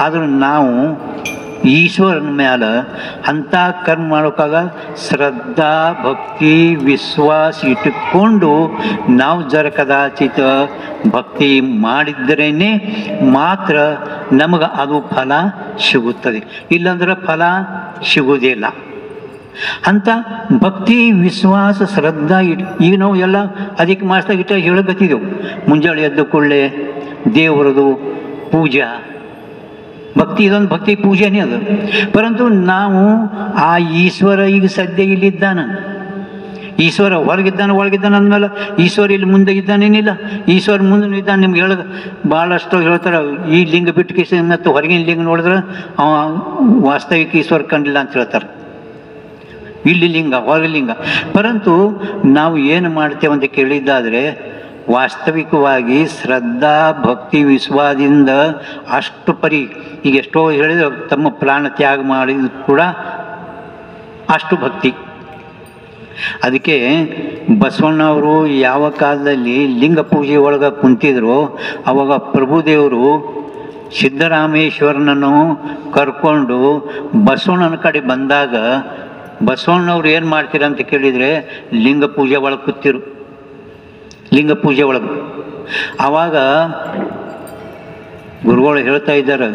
ಆದರೂ ನಾವು ಈಶ್ವರನ ಮೇಲೆ ಅಂಥ ಕರ್ಮ ಮಾಡೋಕ್ಕಾಗ ಶ್ರದ್ಧಾ ಭಕ್ತಿ ವಿಶ್ವಾಸ ಇಟ್ಟುಕೊಂಡು ನಾವು ಜರ ಕದಾಚಿತ ಭಕ್ತಿ ಮಾಡಿದ್ರೇ ಮಾತ್ರ ನಮಗೆ ಅದು ಫಲ ಸಿಗುತ್ತದೆ, ಇಲ್ಲಾಂದ್ರೆ ಫಲ ಸಿಗುವುದಿಲ್ಲ. ಅಂಥ ಭಕ್ತಿ ವಿಶ್ವಾಸ ಶ್ರದ್ಧಾ ಈಗ ನಾವು ಎಲ್ಲ ಅದಕ್ಕೆ ಮಾಸ್ತಾಗ ಇಟ್ಟ ಹೇಳಕತ್ತಿದ್ದೆವು. ಮುಂಜಾನೆ ಎದ್ದು ಕೊಳ್ಳೆ ದೇವರದು ಪೂಜಾ ಭಕ್ತಿ, ಇದೊಂದು ಭಕ್ತಿ ಪೂಜೆನೇ ಅದು. ಪರಂತು ನಾವು ಆ ಈಶ್ವರ ಈಗ ಸದ್ಯ ಇಲ್ಲಿದ್ದಾನೆ, ಈಶ್ವರ ಹೊರಗಿದ್ದಾನೆ ಒಳಗಿದ್ದಾನೆ ಅಂದಮೇಲೆ ಈಶ್ವರ ಇಲ್ಲಿ ಮುಂದೆ ಇದ್ದಾನೇನಿಲ್ಲ, ಈಶ್ವರ ಮುಂದೆ ಇದ್ದಾನೆ. ನಿಮ್ಗೆ ಭಾಳಷ್ಟು ಹೇಳ್ತಾರೆ, ಈ ಲಿಂಗ ಬಿಟ್ಟು ಕಿಸ ಮತ್ತು ಹೊರಗಿನ ಲಿಂಗ ನೋಡಿದ್ರೆ ವಾಸ್ತವಿಕ ಈಶ್ವರ ಕಂಡಿಲ್ಲ ಅಂತ ಹೇಳ್ತಾರೆ. ಇಲ್ಲಿ ಲಿಂಗ ಹೊರಗೆ ಲಿಂಗ. ಪರಂತು ನಾವು ಏನು ಮಾಡ್ತೇವೆ ಅಂತ ಕೇಳಿದ್ದಾದರೆ, ವಾಸ್ತವಿಕವಾಗಿ ಶ್ರದ್ಧಾ ಭಕ್ತಿ ವಿಶ್ವಾಸದಿಂದ ಅಷ್ಟು ಪರಿ ಈಗ ಎಷ್ಟೋ ಹೇಳಿದ್ರು ತಮ್ಮ ಪ್ರಾಣ ತ್ಯಾಗ ಮಾಡಿದ್ರು ಕೂಡ ಅಷ್ಟು ಭಕ್ತಿ. ಅದಕ್ಕೆ ಬಸವಣ್ಣವರು ಯಾವ ಕಾಲದಲ್ಲಿ ಲಿಂಗ ಪೂಜೆ ಒಳಗೆ ಕುಂತಿದ್ರು, ಅವಾಗ ಪ್ರಭುದೇವರು ಸಿದ್ದರಾಮೇಶ್ವರನನ್ನು ಕರ್ಕೊಂಡು ಬಸವಣ್ಣನ ಕಡೆ ಬಂದಾಗ ಬಸವಣ್ಣವ್ರು ಏನು ಮಾಡ್ತೀರ ಅಂತ ಕೇಳಿದರೆ ಲಿಂಗ ಪೂಜೆ ಒಳಗೆ ಕೂತಿರು, ಲಿಂಗ ಪೂಜೆ ಒಳಗೆ. ಆವಾಗ ಗುರುಗಳು ಹೇಳ್ತಾ ಇದ್ದಾರೆ,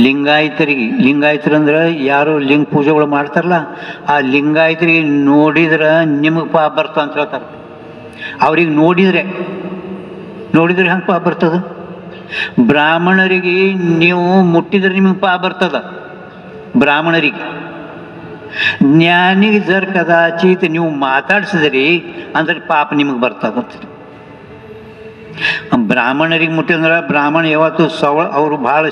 ಲಿಂಗಾಯತರಂದ್ರೆ ಯಾರು ಲಿಂಗ ಪೂಜೆಗಳು ಮಾಡ್ತಾರಲ್ಲ, ಆ ಲಿಂಗಾಯತರಿಗೆ ನೋಡಿದ್ರೆ ನಿಮಗೆ ಪಾಪ ಬರ್ತದೆ ಅಂತ ಹೇಳ್ತಾರೆ. ಅವ್ರಿಗೆ ನೋಡಿದರೆ ಹಂಗೆ ಪಾಪ ಬರ್ತದೆ. ಬ್ರಾಹ್ಮಣರಿಗೆ ನೀವು ಮುಟ್ಟಿದ್ರೆ ನಿಮಗೆ ಪಾಪ ಬರ್ತದ ಬ್ರಾಹ್ಮಣರಿಗೆ. ಜ್ಞಾನಿಗೆ ಜರ್ ಕದಾಚಿತ್ ನೀವು ಮಾತಾಡ್ಸಿದ್ರಿ ಅಂದ್ರೆ ಪಾಪ ನಿಮಗೆ ಬರ್ತದಂತ. ಬ್ರಾಹ್ಮಣರಿಗೆ ಮುಟ್ಟಿದ್ರೆ ಬ್ರಾಹ್ಮಣ ಯಾವತ್ತು ಅವರು ಭಾಳ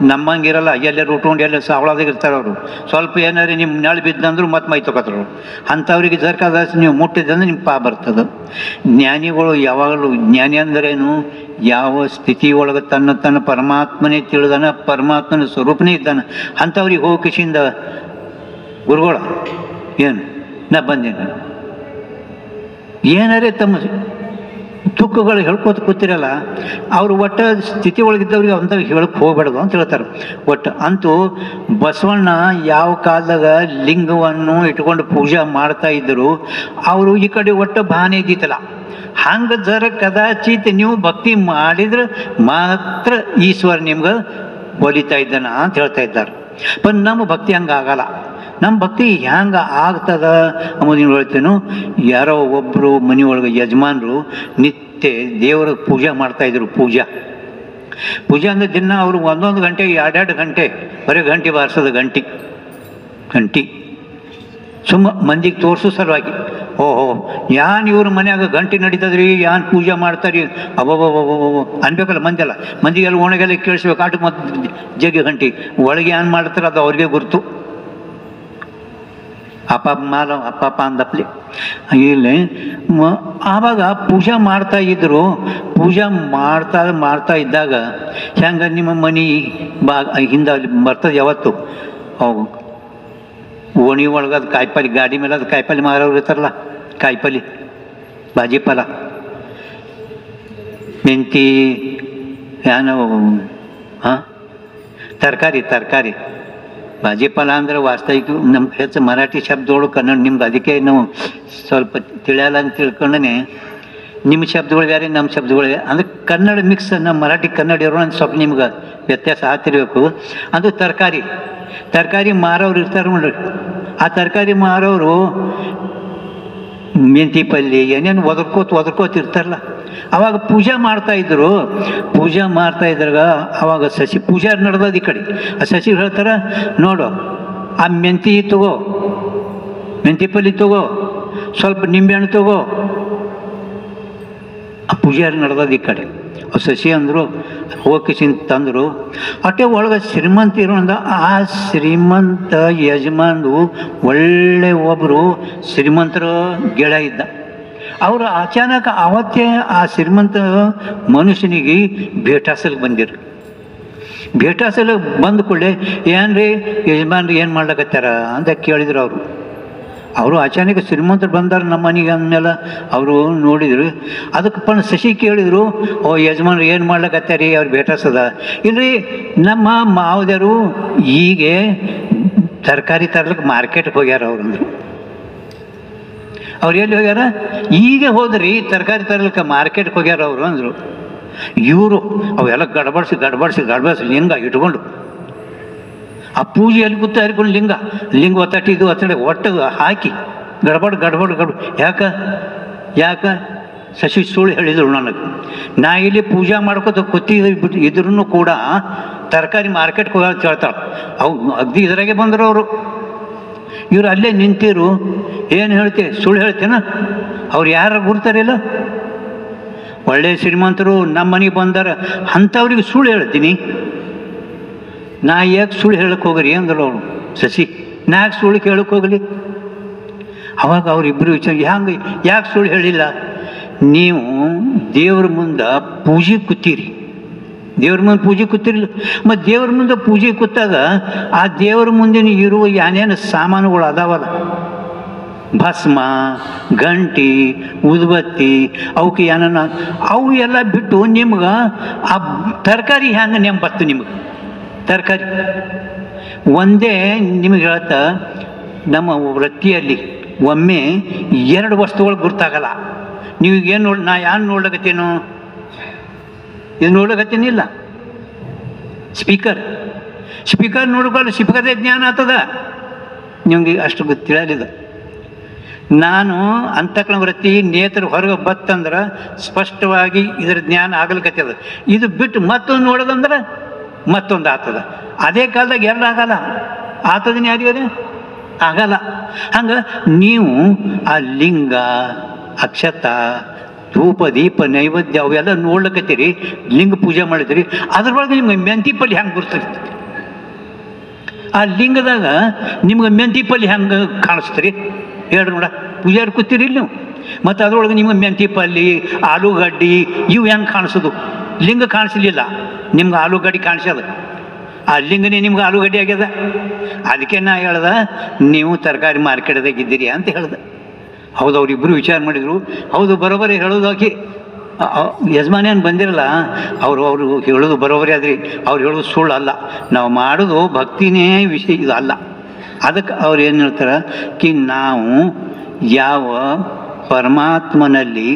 ನಮ್ಮಂಗಿರಲ್ಲ, ಎಲ್ಲರೂ ಉಟ್ಕೊಂಡು ಎಲ್ಲ ಸವಳದಾಗ ಇರ್ತಾರೆ. ಅವರು ಸ್ವಲ್ಪ ಏನಾರು ನಿಮ್ಮ ನೆಳ ಬಿದ್ದಂದ್ರು ಮತ್ತೆ ಮೈ ತೊಗೋತಾರೆ. ಅಂಥವ್ರಿಗೆ ಜರ್ ಕದಾಚಿ ನೀವು ಮುಟ್ಟಿದಂದ್ರೆ ನಿಮ್ಮ ಪಾಪ ಬರ್ತದೆ. ಜ್ಞಾನಿಗಳು ಯಾವಾಗಲೂ, ಜ್ಞಾನಿ ಅಂದ್ರೇನು, ಯಾವ ಸ್ಥಿತಿ ಒಳಗೆ ತನ್ನ ಪರಮಾತ್ಮನೇ ತಿಳಿದಾನ, ಪರಮಾತ್ಮನ ಸ್ವರೂಪನೇ ಇದ್ದಾನೆ. ಅಂಥವ್ರಿಗೆ ಹೋಗಿ ಕಿಶಿಂದ ಗುರುಗಳ ಏನು ನಾ ಬಂದೇನೆ ಏನಾರೇ ತಮ್ಮ ದುಃಖಗಳು ಹೇಳ್ಕೋತ ಕೂತಿರಲ್ಲ, ಅವರು ಒಟ್ಟು ಸ್ಥಿತಿ ಒಳಗಿದ್ದವ್ರಿಗೆ ಅಂಥವ್ರಿಗೆ ಹೇಳಕ್ಕೆ ಹೋಗ್ಬೇಡ್ದು ಅಂತ ಹೇಳ್ತಾರೆ. ಒಟ್ಟು ಅಂತೂ ಬಸವಣ್ಣ ಯಾವ ಕಾಲದಾಗ ಲಿಂಗವನ್ನು ಇಟ್ಕೊಂಡು ಪೂಜೆ ಮಾಡ್ತಾ ಇದ್ದರು, ಅವರು ಈ ಕಡೆ ಒಟ್ಟು ಭಾನೆ ಇದ್ದಿತ್ತಲ್ಲ. ಹಂಗೆ ಜರ ಕದಾಚಿತ್ ನೀವು ಭಕ್ತಿ ಮಾಡಿದ್ರೆ ಮಾತ್ರ ಈಶ್ವರ ನಿಮ್ಗೆ ಒಲಿತಾ ಇದ್ದಾನ ಅಂತ ಹೇಳ್ತಾ ಇದ್ದಾರೆ. ನಮ್ಮ ಭಕ್ತಿ ಹಂಗೆ ಆಗಲ್ಲ. ನಮ್ಮ ಭಕ್ತಿ ಹ್ಯಾಂಗೆ ಆಗ್ತದ ಅನ್ನೋದನ್ನು ಹೇಳ್ತೇನು. ಯಾರೋ ಒಬ್ಬರು ಮನೆಯೊಳಗೆ ಯಜಮಾನರು ನಿತ್ಯ ದೇವರ ಪೂಜೆ ಮಾಡ್ತಾಯಿದ್ರು. ಪೂಜೆ ಅಂದರೆ ದಿನ ಅವರು 1 ಗಂಟೆ 2 ಗಂಟೆ ಬರೀ ಗಂಟೆ ಬಾರಿಸೋದು, ಗಂಟಿ ಸುಮ್ಮ ಮಂದಿಗೆ ತೋರಿಸೋ ಸಲುವಾಗಿ. ಓಹೋ ಯಾನ್ ಇವ್ರ ಮನ್ಯಾಗ ಗಂಟೆ ನಡೀತದ್ರಿ, ಯಾನ್ ಪೂಜೆ ಮಾಡ್ತಾರಿ, ಅಬ್ಬಬ್ಬಬ್ಬ ಅನ್ಬೇಕಲ್ಲ ಮಂದಿಯಲ್ಲ. ಮಂದಿಗೆಲ್ಲ ಒಣಗೆಲ್ಲ ಕೇಳಿಸ್ಬೇಕು. ಆಟ ಮತ್ತು ಜಗ್ಗಿ ಗಂಟೆ ಒಳಗೆ ಏನು ಮಾಡ್ತಾರೆ ಅದು ಅವ್ರಿಗೆ ಗುರ್ತು. ಅಪ್ಪ ಅಂದಪ್ಲಿ ಇಲ್ಲಿ ಆವಾಗ ಪೂಜೆ ಮಾಡ್ತಾ ಇದ್ರು. ಪೂಜೆ ಮಾಡ್ತಾ ಇದ್ದಾಗ ಹೆಂಗೆ ನಿಮ್ಮ ಮನೆ ಹಿಂದೆ ಬರ್ತದೆ ಯಾವತ್ತು ಅವು ಓಣಿ ಒಳಗೆ ಅದು ಕಾಯಿಪಲ್ಲೆ ಗಾಡಿ ಮೇಲೆ ಅದು ಕಾಯಿಪಲ್ಲೆ ಮಾರೋರು ಇರ್ತಾರಲ್ಲ, ಕಾಯಿಪಲ್ಲೆ ಭಾಜಿ ಫಲ ಮೆಂತಿ ಏನು ತರಕಾರಿ ಭಾಜಿ ಫಲ ಅಂದ್ರೆ ವಾಸ್ತವಿಕ ನಮ್ಗೆ ಹೆಚ್ಚು ಮರಾಠಿ ಶಬ್ದಗಳು ಕನ್ನಡ ನಿಮ್ಗೆ, ಅದಕ್ಕೆ ನಾವು ಸ್ವಲ್ಪ ತಿಳಿಯಲ್ಲ ಅಂತ ತಿಳ್ಕೊಂಡೇ ನಿಮ್ಮ ಶಬ್ದಗಳು ಬೇರೆ ನಮ್ಮ ಶಬ್ದಗಳು ಅಂದ್ರೆ ಕನ್ನಡ ಮಿಕ್ಸ್, ನಮ್ಮ ಮರಾಠಿ ಕನ್ನಡ ಇರೋ ಸ್ವಲ್ಪ ನಿಮ್ಗೆ ವ್ಯತ್ಯಾಸ ಆಗ್ತಿರ್ಬೇಕು. ಅದು ತರಕಾರಿ ಮಾರೋರು ಇರ್ತಾರೆ ನೋಡ್ರಿ. ಆ ತರಕಾರಿ ಮಾರೋರು ಮೆಂತಿ ಪಲ್ಯ ಏನೇನು ಒದರ್ಕೋತ ಇರ್ತಾರಲ್ಲ. ಅವಾಗ ಪೂಜೆ ಮಾಡ್ತಾಯಿದ್ರು. ಅವಾಗ ಸಸಿ ಪೂಜೆ ನಡೆದದು ಈ ಕಡೆ. ಆ ಸಸಿ ಹೇಳ್ತಾರೆ, ನೋಡು ಆ ಮೆಂತಿ ತಗೋ, ಮೆಂತಿ ಪಲ್ಯ ತಗೋ, ಸ್ವಲ್ಪ ನಿಂಬೆಹಣ್ಣು ತಗೋ. ಆ ಪೂಜಾರಿ ನಡೆದದು ಈ ಕಡೆ. ಆ ಸಸಿ ಅಂದರು ಹೋಗಿಸಿಂದ ತಂದರು. ಅಟ್ಟೆ ಒಳಗೆ ಶ್ರೀಮಂತ ಇರೋಂದ ಆ ಶ್ರೀಮಂತ ಯಜಮಾನ್ದು ಒಳ್ಳೆ ಒಬ್ಬರು ಶ್ರೀಮಂತರ ಗೆಳ ಇದ್ದ. ಅವರು ಅಚಾನಕ ಅವತ್ತೇ ಆ ಶ್ರೀಮಂತ ಮನುಷ್ಯನಿಗೆ ಭೇಟಾಸಲಿಗೆ ಬಂದಿರು. ಭೇಟಾಸಲಿಗೆ ಬಂದ ಕೂಡಲೇ ಏನ್ರಿ ಯಜಮಾನ್ರಿ ಏನು ಮಾಡ್ಲಕತ್ತಾರ ಅಂತ ಕೇಳಿದ್ರು ಅವರು. ಅವರು ಅಚಾನಕ ಶ್ರೀಮಂತರು ಬಂದಾರ ನಮ್ಮ ಮನೆಗೆ ಅಂದಮೇಲೆ ಅವರು ನೋಡಿದ್ರು. ಅದಕ್ಕೆ ಶಶಿ ಕೇಳಿದರು, ಓ ಯಜಮಾನ್ರು ಏನು ಮಾಡ್ಲಕತ್ತಾರಿ, ಅವ್ರು ಭೇಟಾಸದ ಇಲ್ರಿ ನಮ್ಮ ಮಾವದರು ಹೀಗೆ ತರಕಾರಿ ತರ್ಲಿಕ್ಕೆ ಮಾರ್ಕೆಟ್ಗೆ ಹೋಗ್ಯಾರ ಅವ್ರು ಅಂದರು. ಅವ್ರು ಎಲ್ಲಿ ಹೋಗ್ಯಾರ? ಈಗ ಹೋದ್ರಿ ತರಕಾರಿ ತರ್ಲಿಕ್ಕೆ ಮಾರ್ಕೆಟ್ಗೆ ಹೋಗ್ಯಾರ ಅವರು ಅಂದರು. ಇವರು ಅವೆಲ್ಲ ಗಡ್ಬಡಿಸಿ ಲಿಂಗ ಇಟ್ಕೊಂಡು ಆ ಪೂಜೆಯಲ್ಲಿ ಕೂತು ಹರಿಕೊಂಡು ಲಿಂಗ ಒತ್ತಟ್ಟಿದ್ದು ಒಟ್ಟು ಹಾಕಿ ಗಡ್ಬಡ್ ಯಾಕೆ ಶಶಿ ಸುಳ್ಳು ಹೇಳಿದರು ನನಗೆ. ನಾ ಇಲ್ಲಿ ಪೂಜೆ ಮಾಡ್ಕೊತ ಕೂತಿದ್ದು ಇದ್ರೂ ಕೂಡ ತರಕಾರಿ ಮಾರ್ಕೆಟ್ಗೆ ಹೋಗ ಅಂತ ಹೇಳ್ತಾಳೆ. ಅವು ಅಗ್ದಿ ಇದ್ರಾಗೆ ಬಂದರು ಅವರು. ಇವರು ಅಲ್ಲೇ ನಿಂತಿರು, ಏನು ಹೇಳ್ತೆ ಸುಳ್ಳು ಹೇಳ್ತೇನ? ಅವ್ರು ಯಾರು ಗುರ್ತಾರಿಲ್ಲ, ಒಳ್ಳೆ ಶ್ರೀಮಂತರು ನಮ್ಮ ಮನೆಗೆ ಬಂದಾರ ಅಂಥವ್ರಿಗೆ ಸುಳ್ಳು ಹೇಳ್ತೀನಿ. ನಾ ಯಾಕೆ ಸುಳ್ಳು ಹೇಳಕ್ಕೆ ಹೋಗ್ರಿ ಅಂದರು ಅವಳು ಶಶಿ. ನಾ ಯಾಕೆ ಸುಳ್ಳು ಕೇಳಕ್ಕೆ ಹೋಗಲಿ? ಅವಾಗ ಅವರಿಬ್ಬರು ವಿಚಾರ, ಯಾಕೆ ಸುಳ್ಳು ಹೇಳಿಲ್ಲ? ನೀವು ದೇವ್ರ ಮುಂದೆ ಪೂಜೆ ಕೂತೀರಿ, ದೇವ್ರ ಮುಂದೆ ಪೂಜೆ ಕೂತಿರಲಿಲ್ಲ. ಮತ್ತು ದೇವ್ರ ಮುಂದೆ ಪೂಜೆ ಕೂತಾಗ ಆ ದೇವ್ರ ಮುಂದೆ ಇರುವ ಏನೇನು ಸಾಮಾನುಗಳು ಅದಾವಲ್ಲ, ಭಸ್ಮ, ಗಂಟಿ, ಉದ್ಬತ್ತಿ, ಅವಕ್ಕೆ ಏನ ಅವು ಎಲ್ಲ ಬಿಟ್ಟು ನಿಮ್ಗೆ ಆ ತರಕಾರಿ ಹೆಂಗೆ ನೆಂಬತ್ತು? ನಿಮಗೆ ತರಕಾರಿ ಒಂದೇ ನಿಮಗೆ ಹೇಳ್ತಾ, ನಮ್ಮ ವೃತ್ತಿಯಲ್ಲಿ ಒಮ್ಮೆ 2 ವಸ್ತುಗಳು ಗುರ್ತಾಗಲ್ಲ. ನೀವು ಏನು ನೋಡಿ, ನಾ ಯಾರು ನೋಡ್ಲಕತ್ತೇನು, ಇದು ನೋಡ್ಲಕತ್ತೇನಿಲ್ಲ. ಸ್ಪೀಕರ್ ನೋಡ್ಕೊಳ್ಳಿ, ಸ್ಪೀಕರ್ದೇ ಜ್ಞಾನ ಆಗ್ತದ ನಿಮಗೆ, ಅಷ್ಟು ತಿಳಿಯಲಿದೆ. ನಾನು ಅಂತಕನ ವೃತ್ತಿ ನೇತ್ರ ಹೊರಗೆ ಬತ್ತಂದ್ರೆ ಸ್ಪಷ್ಟವಾಗಿ ಇದರ ಜ್ಞಾನ ಆಗ್ಲಿಕತ್ತದ. ಇದು ಬಿಟ್ಟು ಮತ್ತೊಂದು ನೋಡೋದಂದ್ರೆ ಮತ್ತೊಂದು ಆಗ್ತದ. ಅದೇ ಕಾಲದಾಗ 2 ಆಗಲ್ಲ. ಆಗ್ತದನೇ ಯಾರಿಗದೆ ಆಗಲ್ಲ. ಹಂಗೆ ನೀವು ಆ ಲಿಂಗ, ಅಕ್ಷತ, ಧೂಪ, ದೀಪ, ನೈವೇದ್ಯ ಅವೆಲ್ಲ ನೋಡ್ಲಕತ್ತೀರಿ, ಲಿಂಗ ಪೂಜೆ ಮಾಡಿದ್ರಿ, ಅದ್ರೊಳಗೆ ನಿಮ್ಗೆ ಮೆಂತಿ ಪಲ್ಯ ಹೆಂಗೆ ಗುರ್ತಿರ್ತೈತಿ? ಆ ಲಿಂಗದಾಗ ನಿಮ್ಗೆ ಮೆಂತಿ ಪಲ್ಯ ಹೆಂಗೆ ಕಾಣಿಸ್ತೀರಿ ಹೇಳ್ರಿ ನೋಡ? ಪೂಜಾರಿ ಕೂತೀರಿ ನೀವು, ಮತ್ತು ಅದ್ರೊಳಗೆ ನಿಮ್ಗೆ ಮೆಂತಿ ಪಲ್ಯ, ಆಲೂಗಡ್ಡಿ ಇವು ಹೆಂಗೆ ಕಾಣಿಸೋದು? ಲಿಂಗ ಕಾಣಿಸ್ಲಿಲ್ಲ, ನಿಮ್ಗೆ ಆಲೂಗಡ್ಡೆ ಕಾಣಿಸ್ಯದ. ಆ ಲಿಂಗನೇ ನಿಮ್ಗೆ ಆಲೂಗಡ್ಡೆ ಆಗ್ಯದ. ಅದಕ್ಕೆ ನಾ ಹೇಳ್ದೆ ನೀವು ತರಕಾರಿ ಮಾರ್ಕೆಟ್ದಾಗ ಇದ್ದೀರಿ ಅಂತ ಹೇಳ್ದೆ. ಹೌದು, ಅವರಿಬ್ಬರು ವಿಚಾರ ಮಾಡಿದರು. ಹೌದು, ಬರೋಬರಿ ಹೇಳೋದು. ಆಕೆ ಯಜಮಾನೇನು ಬಂದಿರಲ್ಲ, ಅವರು ಹೇಳೋದು ಬರೋಬರಿ ಆದ್ರಿ. ಅವ್ರು ಹೇಳೋದು ಸುಳ್ಳು ಅಲ್ಲ. ನಾವು ಮಾಡೋದು ಭಕ್ತಿನೇ ವಿಷಯ, ಇದು ಅಲ್ಲ. ಅದಕ್ಕೆ ಅವ್ರು ಏನು ಹೇಳ್ತಾರೆ ನಾವು ಯಾವ ಪರಮಾತ್ಮನಲ್ಲಿ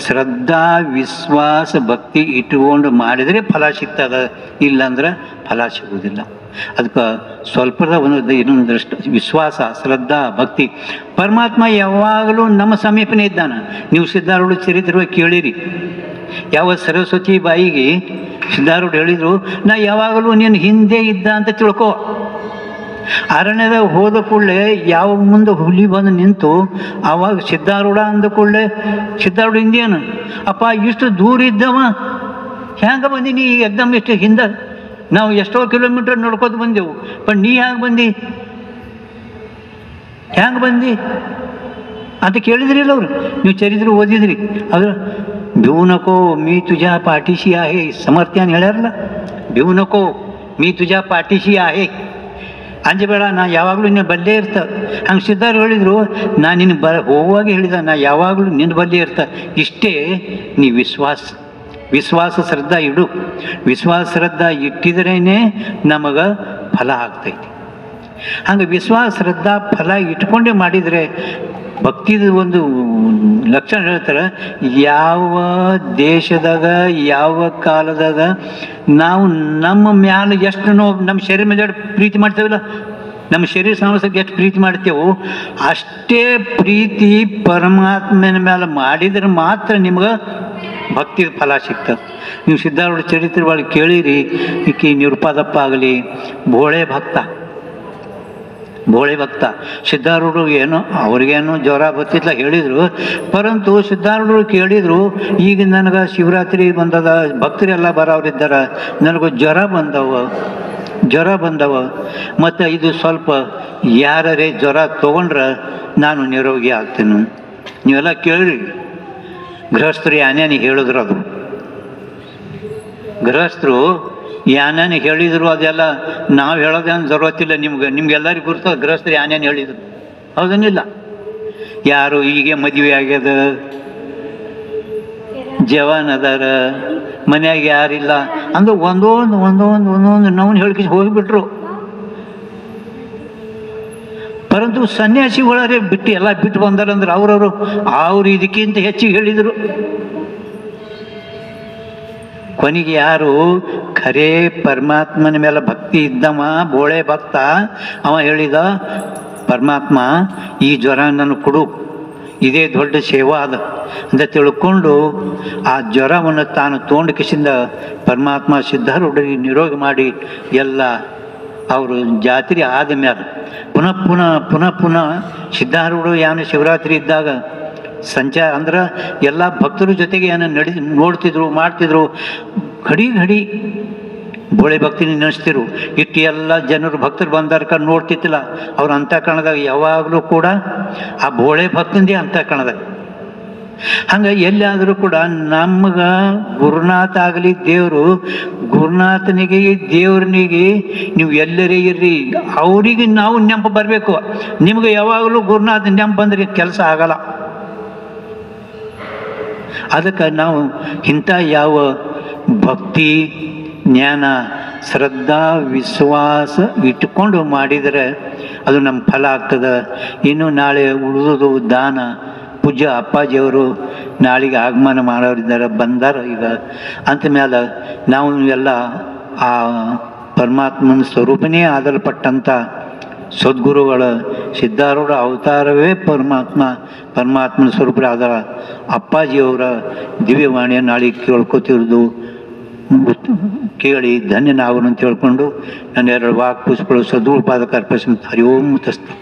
ಶ್ರದ್ಧಾ, ವಿಶ್ವಾಸ, ಭಕ್ತಿ ಇಟ್ಟುಕೊಂಡು ಮಾಡಿದರೆ ಫಲ ಸಿಗ್ತದೆ, ಇಲ್ಲಾಂದ್ರೆ ಫಲ ಸಿಗುವುದಿಲ್ಲ. ಅದಕ್ಕೆ ಸ್ವಲ್ಪದ ಇನ್ನೊಂದಷ್ಟು ವಿಶ್ವಾಸ, ಶ್ರದ್ಧಾ, ಭಕ್ತಿ. ಪರಮಾತ್ಮ ಯಾವಾಗಲೂ ನಮ್ಮ ಸಮೀಪನೇ ಇದ್ದಾನೆ. ನೀವು ಸಿದ್ಧಾರೂಢ ಚರಿತ್ರೆ ಕೇಳಿರಿ. ಯಾವ ಸರಸ್ವತಿ ಬಾಯಿಗೆ ಸಿದ್ಧಾರೂಢ ಹೇಳಿದರು, ನಾ ಯಾವಾಗಲೂ ನೀನು ಹಿಂದೆ ಇದ್ದ ಅಂತ ತಿಳ್ಕೊ. ಅರಣ್ಯದಾಗ ಹೋದ ಕೂಡಲೇ ಯಾವ ಮುಂದೆ ಹುಲಿ ಬಂದು ನಿಂತು ಆವಾಗ ಸಿದ್ಧಾರೂಢ ಅಂದ ಕೂಡಲೇ ಸಿದ್ಧಾರೂಢ ಹಿಂದೇನು ಅಪ್ಪ ಇಷ್ಟು ದೂರ ಇದ್ದವ ಹೆಂಗೆ ಬಂದೀನಿ ಈಗ ಎಕ್ದಮ್ ಇಷ್ಟು ಹಿಂದೆ? ನಾವು ಎಷ್ಟೋ ಕಿಲೋಮೀಟ್ರ್ ನೋಡ್ಕೋತ ಬಂದೆವು, ಬಟ್ ನೀ ಹೆಂಗೆ ಬಂದು ಅಂತ ಕೇಳಿದ್ರಿಲ್ಲ ಅವರು. ನೀವು ಚರಿತ್ರೆ ಓದಿದ್ರಿ. ಅದ್ರ ಭಿವುನಕೋ ಮೀ ತುಜಾ ಪಾಟಿಸಿ ಆಹೆ ಸಮರ್ಥ್ಯಾನ್ ಹೇಳ್ಯಾರಲ್ಲ, ಭಿವುನಕೋ ಮೀ ತುಜಾ ಪಾಟಿಸಿ ಆಹೆ, ಅಂಜಬೇಡ, ನಾ ಯಾವಾಗಲೂ ನಿನ್ನ ಬಲ್ಲೇ ಇರ್ತ. ಹಂಗೆ ಸಿದ್ಧಾರು ಹೇಳಿದರು, ನಾ ನಿನ್ನ ಹೋಗುವಾಗ ಹೇಳಿದ, ನಾ ಯಾವಾಗಲೂ ನಿನ್ನ ಬಲ್ಲೇ ಇರ್ತ. ಇಷ್ಟೇ ನೀ ವಿಶ್ವಾಸ ಶ್ರದ್ಧಾ ಇಡು. ವಿಶ್ವಾಸ ಶ್ರದ್ಧಾ ಇಟ್ಟಿದ್ರೇ ನಮಗೆ ಫಲ ಆಗ್ತೈತಿ. ಹಂಗೆ ವಿಶ್ವಾಸ ಶ್ರದ್ಧಾ ಫಲ ಇಟ್ಕೊಂಡೇ ಮಾಡಿದರೆ ಭಕ್ತಿದ ಒಂದು ಲಕ್ಷಣ ಹೇಳ್ತಾರೆ. ಯಾವ ದೇಶದಾಗ ಯಾವ ಕಾಲದಾಗ ನಾವು ನಮ್ಮ ಮ್ಯಾಲೆ ಎಷ್ಟು ನಮ್ಮ ಶರೀರ ಮೇಲೆ ಪ್ರೀತಿ ಮಾಡ್ತೇವಲ್ಲ, ನಮ್ಮ ಶರೀರ ಸಾಮರ್ಥ್ಯಕ್ಕೆ ಎಷ್ಟು ಪ್ರೀತಿ ಮಾಡ್ತೇವೋ ಅಷ್ಟೇ ಪ್ರೀತಿ ಪರಮಾತ್ಮನ ಮೇಲೆ ಮಾಡಿದ್ರೆ ಮಾತ್ರ ನಿಮ್ಗೆ ಭಕ್ತಿದ ಫಲ ಸಿಗ್ತದೆ. ನೀವು ಸಿದ್ಧಾರೂಢ ಚರಿತ್ರೆ ಒಳಗೆ ಕೇಳಿರಿ. ಈಕಿ ನಿರುಪಾದಪ್ಪ ಆಗಲಿ ಭೋಳೆ ಭಕ್ತ ಸಿದ್ಧಾರೂಢರು ಏನೋ ಅವ್ರಿಗೇನೋ ಜ್ವರ ಬತ್ತಿಲ್ಲ ಹೇಳಿದರು. ಪರಂತು ಸಿದ್ಧಾರೂಢರು ಕೇಳಿದರು, ಈಗ ನನಗೆ ಶಿವರಾತ್ರಿ ಬಂದದ, ಭಕ್ತರೆಲ್ಲ ಬರೋರಿದ್ದಾರೆ, ನನಗೂ ಜ್ವರ ಬಂದವ ಮತ್ತು ಇದು ಸ್ವಲ್ಪ ಯಾರೇ ಜ್ವರ ತೊಗೊಂಡ್ರೆ ನಾನು ನಿರೋಗಿ ಆಗ್ತೀನಿ. ನೀವೆಲ್ಲ ಕೇಳಿರಿ. ಗೃಹಸ್ಥರು ಯಾನ್ಯಾನಿಗೆ ಹೇಳಿದ್ರು ಅದು. ಗೃಹಸ್ಥರು ಯಾನ್ಯಾನಿಗೆ ಹೇಳಿದರು ಅದೆಲ್ಲ ನಾವು ಹೇಳೋದೇನು ಜರುರತ್ತಿಲ್ಲ. ನಿಮ್ಗೆಲ್ಲರಿಗೂ ಗುರುತ ಗೃಹಸ್ಥರು ಯಾನ್ಯಾನು ಹೇಳಿದರು, ಹೌದನ್ನಿಲ್ಲ? ಯಾರು ಹೀಗೆ ಮದುವೆ ಆಗ್ಯದ, ಜವಾನ್ ಅದಾರ, ಮನ್ಯಾಗ ಯಾರಿಲ್ಲ ಅಂದ್ರೆ ಒಂದೊಂದು ನಾವು ಹೇಳ್ಕಿ ಹೋಗಿಬಿಟ್ರು. ಪರಂತು ಸನ್ಯಾಸಿಗಳರೇ ಎಲ್ಲ ಬಿಟ್ಟು ಬಂದಾರಂದ್ರೆ ಅವ್ರು ಇದಕ್ಕಿಂತ ಹೆಚ್ಚಿಗೆ ಹೇಳಿದರು. ಕೊನೆಗೆ ಯಾರು ಖರೇ ಪರಮಾತ್ಮನ ಮೇಲೆ ಭಕ್ತಿ ಇದ್ದವ, ಬೋಳೆ ಭಕ್ತ, ಅವ ಹೇಳಿದ, ಪರಮಾತ್ಮ ಈ ಜ್ವರ ನನಗೆ ಕೊಡು, ಇದೇ ದೊಡ್ಡ ಸೇವಾ ಅದ ಅಂತ ತಿಳ್ಕೊಂಡು ಆ ಜ್ವರವನ್ನು ತಾನು ತೊಗೊಂಡು ಕಿಸಿಂದ ಪರಮಾತ್ಮ ಸಿದ್ಧಾರೂಢರಿಗೆ ನಿರೋಗ ಮಾಡಿ ಎಲ್ಲ ಅವರು ಜಾತ್ರೆ ಆದ ಮೇಲೆ ಪುನಃ ಸಿದ್ಧಾರೂಢ ಯಾನ ಶಿವರಾತ್ರಿ ಇದ್ದಾಗ ಸಂಚಾರ ಅಂದ್ರೆ ಎಲ್ಲ ಭಕ್ತರ ಜೊತೆಗೆ ಏನು ನೋಡ್ತಿದ್ರು ಮಾಡ್ತಿದ್ರು. ಘಡಿ ಬೋಳೆ ಭಕ್ತಿನ ನೆನೆಸ್ತಿರು. ಇಟ್ಟು ಎಲ್ಲ ಜನರು ಭಕ್ತರು ಬಂದಾರ ನೋಡ್ತಿತ್ತಿಲ್ಲ. ಅವ್ರ ಅಂತಃಕರಣದಾಗ ಯಾವಾಗಲೂ ಕೂಡ ಆ ಬೋಳೆ ಭಕ್ತಂದೇ ಅಂತಃಕರಣದಾಗ. ಹಂಗೆ ಎಲ್ಲಾದರೂ ಕೂಡ ನಮ್ಗೆ ಗುರುನಾಥ ಆಗಲಿ ದೇವರು, ಗುರುನಾಥನಿಗೆ ದೇವ್ರನಿಗೆ ನೀವು ಎಲ್ಲರೇ ಇರ್ರಿ, ಅವರಿಗೆ ನಾವು ನೆನಪು ಬರಬೇಕು. ನಿಮ್ಗೆ ಯಾವಾಗಲೂ ಗುರುನಾಥ ನೆನಪು ಬಂದರೆ ಕೆಲಸ ಆಗಲ್ಲ. ಅದಕ್ಕೆ ನಾವು ಇಂಥ ಯಾವ ಭಕ್ತಿ ಜ್ಞಾನ ಶ್ರದ್ಧಾ ವಿಶ್ವಾಸ ಇಟ್ಕೊಂಡು ಮಾಡಿದರೆ ಅದು ನಮ್ಮ ಫಲ ಆಗ್ತದೆ. ಇನ್ನು ನಾಳೆ ಉಳಿದು ದಾನ ಪೂಜ್ಯ ಅಪ್ಪಾಜಿಯವರು ನಾಳೆಗೆ ಆಗಮನ ಮಾಡೋರಿದ್ದಾರೆ, ಬಂದಾರ ಈಗ. ಅಂದ ಮೇಲೆ ನಾವು ಎಲ್ಲ ಆ ಪರಮಾತ್ಮನ ಸ್ವರೂಪನೇ ಆದಲ್ಪಟ್ಟಂಥ ಸದ್ಗುರುಗಳ ಸಿದ್ಧಾರೂಢ ಅವತಾರವೇ ಪರಮಾತ್ಮನ ಸ್ವರೂಪರಾದ ಅಪ್ಪಾಜಿಯವರ ದಿವ್ಯವಾಣಿಯನ್ನು ನಾಳೆಗೆ ಕೇಳ್ಕೊತಿರೋದು ಕೇಳಿ ಧನ್ಯನಾಗನು ಅಂತ ಹೇಳ್ಕೊಂಡು ನನ್ನ ಎರಡು ವಾಕ್ ಪುಷ್ಪಗಳು ಸದ್ಗುರುಪಾದಕ ಅರ್ಪಿಸಿ ಹರಿ ಓಂ ತಸ್ತು.